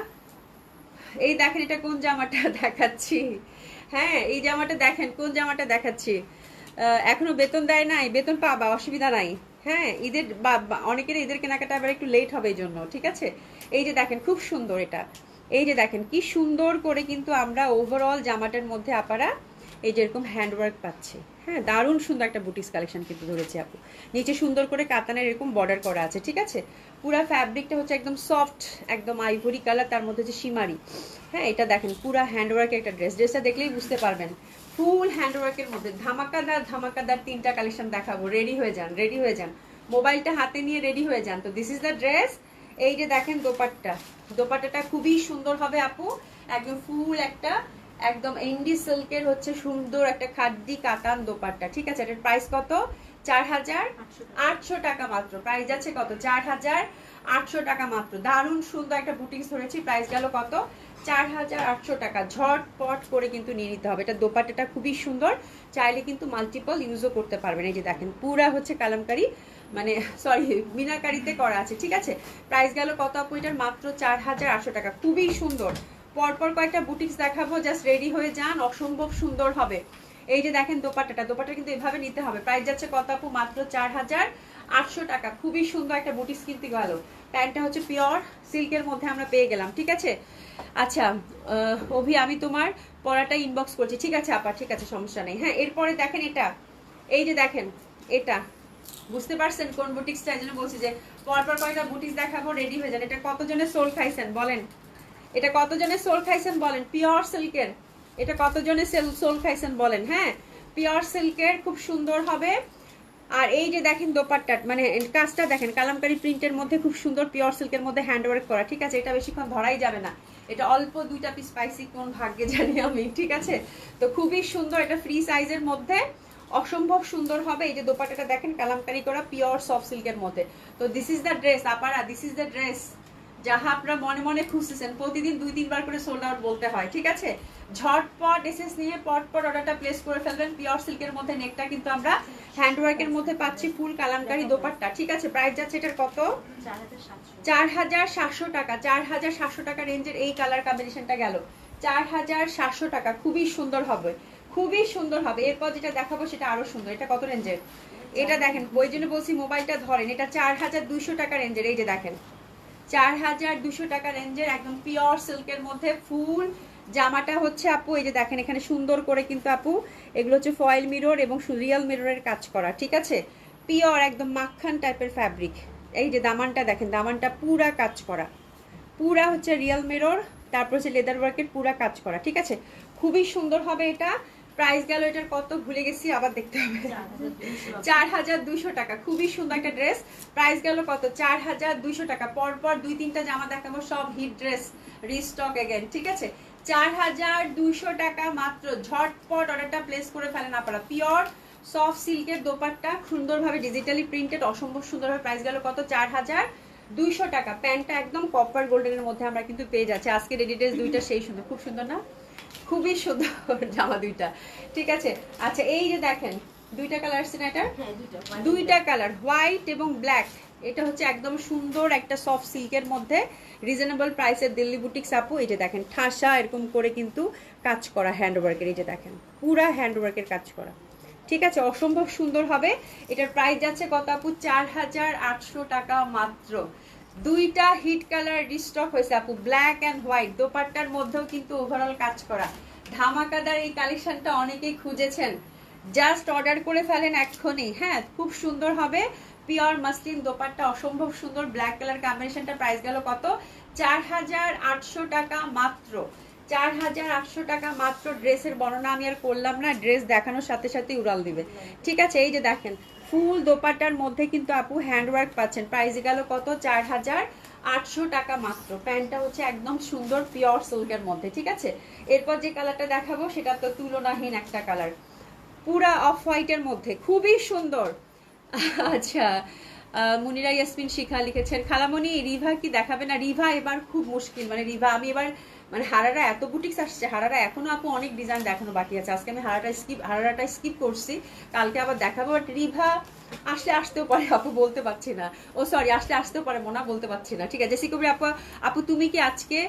এই দেখেন এটা কোন জামাটা দেখাচ্ছি। হ্যাঁ এই জামাটা দেখেন, কোন জামাটা দেখাচ্ছি। এখনো বেতন দেয় নাই, বেতন পাবা, অসুবিধা নাই। হ্যাঁ ঈদের অনেকের ঈদের কেনাকাটা আবার একটু লেট হবে এই জন্য। ঠিক আছে, এই যে দেখেন খুব সুন্দর এটা, এই যে দেখেন কি সুন্দর করে কিন্তু আমরা ওভারঅল জামাটার মধ্যে আপারা এই যেরকম হ্যান্ডওয়ার্ক পাচ্ছি। হ্যাঁ দারুণ সুন্দর একটা বুটিক্স কালেকশন কিন্তু ধরেছি আপু। নিচে সুন্দর করে কাতানের এরকম বর্ডার করা আছে। ঠিক আছে, পুরা ফ্যাব্রিকটা হচ্ছে একদম সফট, একদম আইভরি কালার, তার মধ্যে হচ্ছে শিমারি। হ্যাঁ এটা দেখেন পুরা হ্যান্ডওয়ার্কের একটা ড্রেস, ড্রেসটা দেখলেই বুঝতে পারবেন ফুল হ্যান্ডওয়ার্কের মধ্যে। ধামাকাদার ধামাকাদার তিনটা কালেকশন দেখাবো, রেডি হয়ে যান, রেডি হয়ে যান, মোবাইলটা হাতে নিয়ে রেডি হয়ে যান। তো দিস ইজ দ্য ড্রেস। এই যে দেখেন দোপাট্টা, দোপাট্টাটা খুবই সুন্দর হবে আপু, একদম ফুল একটা একদম ইন্ডি সিল্কের হচ্ছে সুন্দর একটা খাদ্দি কাতান দোপাট্টা। ঠিক আছে, এটার প্রাইস কত? 4800 টাকা মাত্র। প্রাইস যাচ্ছে কত? 4800 টাকা মাত্র। দারুণ সুন্দর একটা বুটিক্স ধরেছি, প্রাইস গেল কত? 4800 টাকা। ঝটপট করে কিন্তু নিয়ে নিতে হবে। এটা দোপাট্টাটা খুবই সুন্দর, চাইলে কিন্তু মাল্টিপল ইউজও করতে পারবেন। এই যে দেখেন পুরা হচ্ছে কালামকারি, মানে সরি মিনাকারিতে করা আছে। ঠিক আছে, প্রাইস গেল কত আপু এটার? মাত্র 4800 টাকা। খুবই সুন্দর। পরপর কয়েকটা বুটিক্স দেখাবো, জাস্ট রেডি হয়ে যান, অসম্ভব সুন্দর হবে। এই যে দেখেন দোপাট্টাটা, দোপাট্টা কিন্তু এভাবে নিতে হবে। প্রাইস যাচ্ছে কত আপু? মাত্র 4800 টাকা। খুবই সুন্দর একটা বুটিক্স কিনতে গেল। প্যান্টটা হচ্ছে পিওর সিল্কের মধ্যে আমরা পেয়ে গেলাম। ঠিক আছে, আচ্ছা অভি আমি তোমার পড়াটা ইনবক্স করছি। ঠিক আছে আপা, ঠিক আছে, সমস্যা নেই। হ্যাঁ এরপরে দেখেন এটা, এই যে দেখেন এটা, বুঝতে পারছেন কোন বুটিক্সটা? এই জন্য বলছি যে পরপর কয়েকটা বুটিক্স দেখাবো, রেডি হয়ে যান। এটা কতজনের সোল খাইছেন বলেন? এটা কতজনের সোল খাইছেন বলেন? পিওর সিল্কের, এটা কতজনের সোল খাইছেন বলেন? হ্যাঁ পিওর সিল্কের, খুব সুন্দর হবে। আর এই যে দেখেন দোপাট্টা, মানে কাজটা দেখেন কালামকারী প্রিন্টের মধ্যে খুব সুন্দর পিওর সিল্কের মধ্যে হ্যান্ডওয়ার্ক করা। ঠিক আছে, এটা বেশিক্ষণ ধরাই যাবে না, এটা অল্প দুইটা পিস পাইছি, কোন ভাগ্যে জানি আমি। ঠিক আছে, তো খুবই সুন্দর, এটা ফ্রি সাইজের মধ্যে অসম্ভব সুন্দর হবে। এই যে দোপাট্টাটা দেখেন কালামকারী করা পিওর সফট সিল্কের মধ্যে। তো দিস ইজ দ্য ড্রেস আপারা, দিস ইজ দ্য ড্রেস যাহা আপনারা মনে মনে খুঁজতেছেন। প্রতিদিন 2-3 বার করে সোল্ড আউট বলতে হয়। ঠিক আছে, ঝটপট এসএস নিয়ে পটপট অর্ডারটা প্লেস করে ফেলবেন। পিওর সিল্কের মধ্যে নেকটা কিন্তু আমরা হ্যান্ডওয়ার্কের মধ্যে পাচ্ছি, ফুল কালামকারী দোপাট্টা। ঠিক আছে, প্রাইস যাচ্ছে এটার কত? 4700 টাকা। 4700 টাকা রেঞ্জের এই কালার কম্বিনেশনটা গেল 4700 টাকা। খুবই সুন্দর হবে, খুবই সুন্দর হবে। এরপর যেটা দেখাবো সেটা আরো সুন্দর। এটা কত রেঞ্জের? এটা দেখেন, ওই জন্য বলছি মোবাইলটা ধরেন। এটা 4200 টাকা রেঞ্জের। এই যে দেখেন 4200 টাকা রেঞ্জের একদম পিওর সিল্কের মধ্যে ফুল জামাটা হচ্ছে আপু। এই যে দেখেন এখানে সুন্দর করে কিন্তু আপু এগুলো হচ্ছে ফয়েল মিরর এবং রিয়েল মিররের কাজ করা। ঠিক আছে, পিওর একদম মাখন টাইপের ফ্যাব্রিক। এই যে দামানটা দেখেন, দামানটা পুরা কাজ করা, পুরা হচ্ছে রিয়েল মিরর, তারপর হচ্ছে লেদার ওয়ার্কের পুরা কাজ করা। ঠিক আছে, খুবই সুন্দর হবে এটা। প্রাইস গেল এটার কত ভুলে গেছি, আবার দেখতে হবে। 4200 টাকা। খুবই সুন্দর একটা ড্রেস। প্রাইস গেল কত? 4200 টাকা। পরপর 2-3টা জামা দেখাবো, সব হিট ড্রেস, রিস্টক এগেন। ঠিক আছে, 4200 টাকা মাত্র। ঝটপট অর্ডারটা প্লেস করে ফেলেন আপনারা। পিওর সফট সিল্কের দোপাট্টা, সুন্দরভাবে ডিজিটালি প্রিন্টেড, অসম্ভব সুন্দরভাবে। প্রাইস গেল কত? 4200 টাকা। প্যান্টটা একদম কপার গোল্ডেনের মধ্যে আমরা কিন্তু পেয়ে যাচ্ছি। আজকে রেডি ড্রেস দুইটা সেই সুন্দর, খুব সুন্দর না? খুবই সুন্দর জামা দুইটা। ঠিক আছে, আচ্ছা এই যে দেখেন দুইটা কালার আছে না এটা? দুইটা কালার, হোয়াইট এবং ব্ল্যাক। এটা হচ্ছে একদম সুন্দর একটা সফট সিল্কের মধ্যে রিজনেবল প্রাইসের দিল্লি বুটিক্স আপু। এই যে দেখেন ঠাসা এরকম করে কিন্তু কাজ করা হ্যান্ডওয়ার্কের। এই যে দেখেন পুরা হ্যান্ডওয়ার্কের কাজ করা। ঠিক আছে, অসম্ভব সুন্দর হবে। এটার প্রাইস যাচ্ছে কত আপু? 4800 টাকা মাত্র। দুইটা হিট কালার রিস্টক হয়েছে আপু, ব্ল্যাক অ্যান্ড হোয়াইট। দোপাট্টার মধ্যেও কিন্তু ওভারঅল কাজ করা ধামাকাদার এই কালেকশনটা অনেকেই খুঁজেছেন, জাস্ট অর্ডার করে ফেলেন এক্ষুনি। হ্যাঁ, খুব সুন্দর হবে, পিওর মাসলিন দোপাট্টা, অসম্ভব সুন্দর ব্ল্যাক কালার কম্বিনেশনটা। প্রাইস গেল কত? 4800 টাকা মাত্র। 4800 টাকা মাত্র। ড্রেসের বর্ণনা আমি আর করলাম না, ড্রেস দেখানোর সাথে সাথে উড়াল দিবে। ঠিক আছে, এই যে দেখেন ফুল দোপাট্টার মধ্যে কিন্তু আপু হ্যান্ডওয়ার্ক পাচ্ছেন। প্রাইস গেল কত? 4800 টাকা মাত্র। প্যান্টটা হচ্ছে একদম সুন্দর পিওর সিল্কের মধ্যে। ঠিক আছে, এরপর যে কালারটা দেখাবো সেটা তো তুলনাহীন একটা কালার, পুরা অফ হোয়াইটের মধ্যে, খুবই সুন্দর। আচ্ছা, মুনিরা ইয়াসমিন শিখা লিখেছেন, খালামণি রিভা কি দেখাবে না? রিভা এবার খুব মুশকিল, মানে রিভা আমি এবার মানে হারারা এত বুটিক্স আসছে, হারারা এখনো আপু অনেক ডিজাইন দেখানো বাকি আছে। আজকে আমি হারারাটা স্কিপ করছি, কালকে আবার দেখাবো। বাট রিভা আসলে আসতেও পারে আপু, বলতে পারছি না। ও সরি, আসলে আসতেও পারে মোনা, বলতে পারছি না। ঠিক আছে, জেসি কবির আপু, আপু তুমি কি আজকে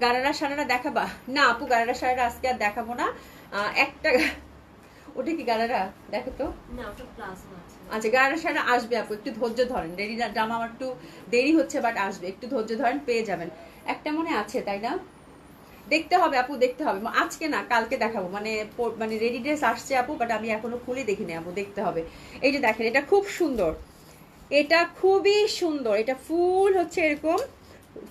গারারা সারারা দেখাবা? না আপু, গারারা সারারা আজকে আর দেখাবো না। একটা ওটা কি গারারা দেখো তো না, ওটা প্লাজমা আছে। আচ্ছা, গারারা সারা আসবে আপু, একটু ধৈর্য ধরেন। দেরি জামা আমার একটু দেরি হচ্ছে, বাট আসবে, একটু ধৈর্য ধরেন, পেয়ে যাবেন। একটা মনে আছে তাই না? দেখতে হবে আপু, দেখতে হবে। আজকে না, কালকে দেখাবো। মানে রেডি ড্রেস আসছে আপু, বাট আমি এখনো খুলে দেখিনি আপু, দেখতে হবে। এই যে দেখেন, এটা খুব সুন্দর, এটা খুবই সুন্দর। এটা ফুল হচ্ছে এরকম,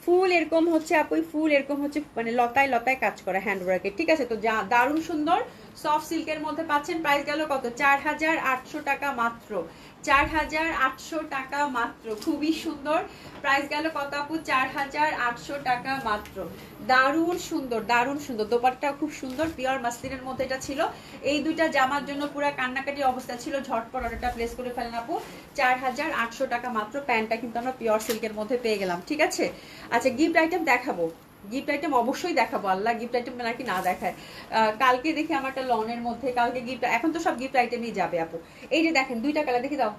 ফুল এরকম হচ্ছে আপু, ফুল এরকম হচ্ছে মানে লতায় লতায় কাজ করা হ্যান্ডওয়ার্কের। ঠিক আছে, তো দারুণ সুন্দর সফট সিল্কের মধ্যে পাচ্ছেন। প্রাইস গেল কত? 4800 টাকা মাত্র। 4800 টাকা মাত্র, খুবই সুন্দর। প্রাইস গেল কত আপু? 4800 টাকা মাত্র। দারুণ সুন্দর, দারুণ সুন্দর। দোপাট্টা খুব সুন্দর, পিওর মাসলিনের মধ্যে এটা ছিল। এই দুইটা জামার জন্য পুরো কান্নাকাটি অবস্থা ছিল, ঝটপট অর্ডারটা প্লেস করে ফেলেন আপু। 4800 টাকা মাত্র। প্যান্টটা কিন্তু আমরা পিওর সিল্কের মধ্যে পেয়ে গেলাম। ঠিক আছে, আচ্ছা গিফট আইটেম দেখাবো, গিফট আইটেম অবশ্যই দেখাবো। আল্লাহ, গিফট আইটেম নাকি না দেখায়। কালকে দেখি আমার একটা লনের মধ্যে, কালকে গিফট, এখন তো সব গিফট আইটেমই যাবে আপু। এই যে দেখেন দুইটা কালার, দেখে দাও।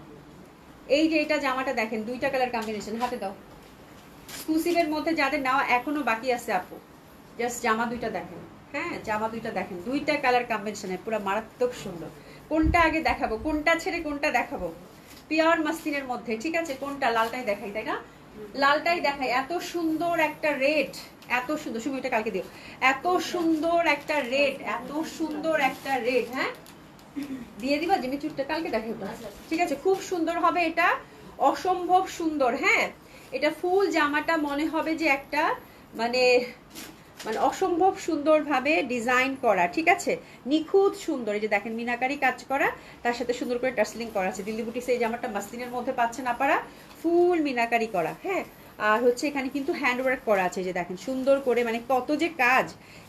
এই যে এটা জামাটা দেখেন, দুইটা কালার কম্বিনেশন, হাতে দাও। এক্সক্লুসিভের মধ্যে যাদের নেওয়া এখনো বাকি আছে আপু, জাস্ট জামা দুইটা দেখেন। হ্যাঁ, জামা দুইটা দেখেন, দুইটা কালার কম্বিনেশনে পুরো মারাত্মক সুন্দর। কোনটা আগে দেখাবো, কোনটা ছেড়ে কোনটা দেখাবো? পিওর মাসলিনের মধ্যে। ঠিক আছে, কোনটা? লালটাই দেখাই তাই না? লালটাই দেখাই। এত সুন্দর একটা রেড, এত সুন্দর, শুধু এটা কালকে দিও। এত সুন্দর একটা রেড, এত সুন্দর একটা রেড। হ্যাঁ, দিয়ে দিবা জিমি চুটটা, কালকে দেখাই। ঠিক আছে, খুব সুন্দর হবে এটা, অসম্ভব সুন্দর। হ্যাঁ, এটা ফুল জামাটা মনে হবে যে একটা মানে মানে অসম্ভব সুন্দরভাবে ডিজাইন করা। ঠিক আছে, নিখুঁত সুন্দর। এই যে দেখেন মিনাকারি কাজ করা, তার সাথে সুন্দর করে টাসলিং করা আছে। দিল্লি বুটিক্সে এই জামাটা মাসলিনের মধ্যে পাচ্ছেন আপনারা, ফুল মিনাকারি করা। হ্যাঁ, আর হচ্ছে এখানে কিন্তু হ্যান্ডওয়ার্ক করা আছে, যে দেখেন সুন্দর করে, মানে কত যে কাজ,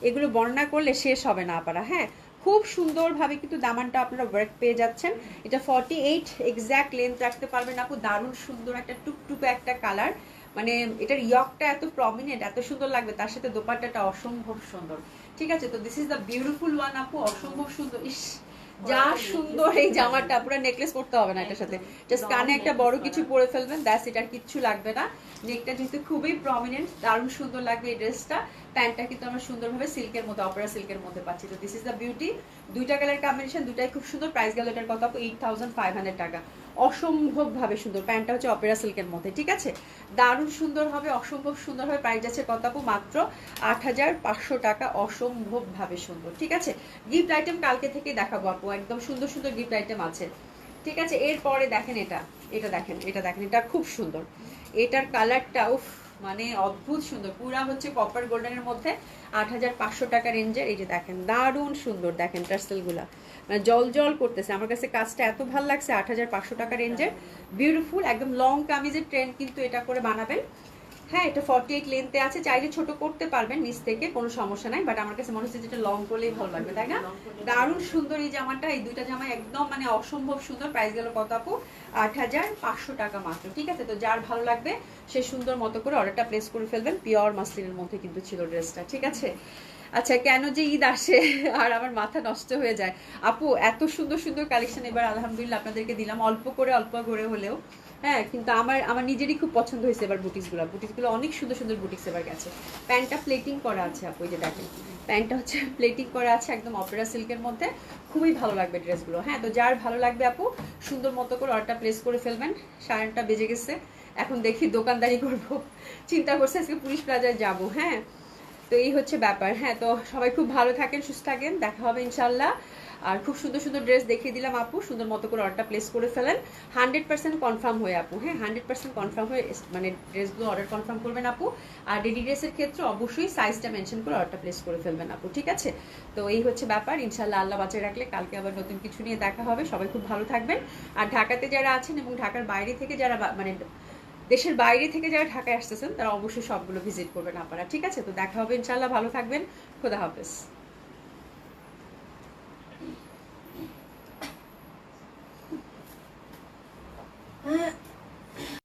এগুলো বর্ণনা করলে শেষ হবে না আপনারা। হ্যাঁ, খুব সুন্দরভাবে কিন্তু দামানটা আপনারা ওয়ার্ক পেয়ে যাচ্ছেন। এটা 48 এক্স্যাক্ট লেন্থ রাখতে পারবেন আপু। দারুণ সুন্দর একটা টুকটুকে একটা কালার, মানে এটার ইয়কটা এত প্রমিনেন্ট, এত সুন্দর লাগবে, তার সাথে দোপাট্টাটা অসম্ভব সুন্দর। ঠিক আছে, তো this is the beautiful one আপু, অসম্ভব সুন্দর। ইস, যা সুন্দর এই জামাটা, পুরো নেকলেস পরতে হবে না এটার সাথে, জাস্ট কানে একটা বড় কিছু পরে ফেলবেন, দ্যাটস ইট, আর কিচ্ছু লাগবে না। নেকটা যেহেতু খুবই প্রমিনেন্ট, দারুণ সুন্দর লাগবে এই ড্রেসটা। প্যান্টটা কিন্তু আমরা সুন্দরভাবে সিল্কের মধ্যে, অপেরা সিল্কের মধ্যে পাচ্ছি। তো দিস ইজ দ্য বিউটি। দুইটা কালার কম্বিনেশন, দুটাই খুব সুন্দর। প্রাইস গেল এটার কত আপু? 8500 টাকা। অসম্ভব ভাবে সুন্দর। প্যান্টটা হচ্ছে অপেরা সিল্কের মধ্যে। ঠিক আছে, দারুণ সুন্দর হবে, অসম্ভব সুন্দর হবে। প্রাইস আছে কত আপু? মাত্র 8500 টাকা। অসম্ভব ভাবে সুন্দর। ঠিক আছে, গিফট আইটেম কালকে থেকে দেখাবো আপু, একদম সুন্দর সুন্দর গিফট আইটেম আছে। ঠিক আছে, এরপরে দেখেন এটা, এটা দেখেন, এটা দেখেন, এটা খুব সুন্দর। এটার কালারটা উফ, মানে অদ্ভুত সুন্দর, পুরা হচ্ছে কপার গোল্ডেনের মধ্যে। 8500 টাকা রেঞ্জের। এই যে দেখেন, দারুণ সুন্দর। দেখেন টার্সেলগুলা মানে জল জল করতেছে, আমার কাছে কাজটা এত ভালো লাগছে। 8500 টাকা রেঞ্জের, বিউটিফুল একদম লং কামিজের ট্রেন্ড কিন্তু এটা করে বানাবেন। হ্যাঁ, এটা 48 লেন্থে আছে, চাইলে ছোট করতে পারবেন নিচ থেকে, কোনো সমস্যা নাই। বাট আমার কাছে মনে হচ্ছে যেটা লং করলেই ভালো লাগবে, তাই না? দারুণ সুন্দর এই জামাটা, এই দুইটা জামা একদম মানে অসম্ভব সুন্দর। প্রাইস গেল কত আপু? 8500 টাকা মাত্র। ঠিক আছে, তো যার ভালো লাগবে সে সুন্দর মতো করে অর্ডারটা প্লেস করে ফেলবেন। পিওর মাসলিনের মধ্যে কিন্তু ছিল ড্রেসটা। ঠিক আছে, আচ্ছা কেন যে ঈদ আসে আর আমার মাথা নষ্ট হয়ে যায় আপু, এত সুন্দর সুন্দর কালেকশন এবার আলহামদুলিল্লাহ আপনাদেরকে দিলাম, অল্প করে হলেও। হ্যাঁ, কিন্তু আমার নিজেরই খুব পছন্দ হয়েছে এবার বুটিক্সগুলো অনেক সুন্দর সুন্দর বুটিক্স এবার গেছে। প্যান্টটা প্লেটিং করা আছে আপু, এই যে দেখেন প্যান্টটা হচ্ছে প্লেটিং করা আছে একদম অপেরা সিল্কের মধ্যে, খুবই ভালো লাগবে ড্রেসগুলো। হ্যাঁ, তো যার ভালো লাগবে আপু সুন্দর মতো করে অর্ডারটা প্লেস করে ফেলবেন। 9:30 বেজে গেছে, এখন দেখি দোকানদারি করব, চিন্তা করছে আজকে পুলিশ প্লাজায় যাব। হ্যাঁ, তো এই হচ্ছে ব্যাপার। হ্যাঁ, তো সবাই খুব ভালো থাকেন, সুস্থ থাকেন, দেখা হবে ইনশাল্লাহ। আর খুব সুন্দর সুন্দর ড্রেস দেখিয়ে দিলাম আপু, সুন্দর মতো করে অর্ডারটা প্লেস করে ফেলেন 100% কনফার্ম হয়ে আপু। হ্যাঁ, 100% কনফার্ম হয়ে মানে ড্রেসগুলো অর্ডার কনফার্ম করবেন আপু। আর রেডি ড্রেসের ক্ষেত্রে অবশ্যই সাইজটা মেনশন করে অর্ডারটা প্লেস করে ফেলবেন আপু, ঠিক আছে? তো এই হচ্ছে ব্যাপার, ইনশাল্লাহ আল্লাহ বাঁচিয়ে রাখলে কালকে আবার নতুন কিছু নিয়ে দেখা হবে। সবাই খুব ভালো থাকবেন। আর ঢাকাতে যারা আছেন এবং ঢাকার বাইরে থেকে যারা মানে দেশের বাইরে থেকে যারা ঢাকায় আসতেছেন তারা অবশ্যই সবগুলো ভিজিট করবেন আপনারা, ঠিক আছে? তো দেখা হবে ইনশাল্লাহ, ভালো থাকবেন, খোদা হাফেজ।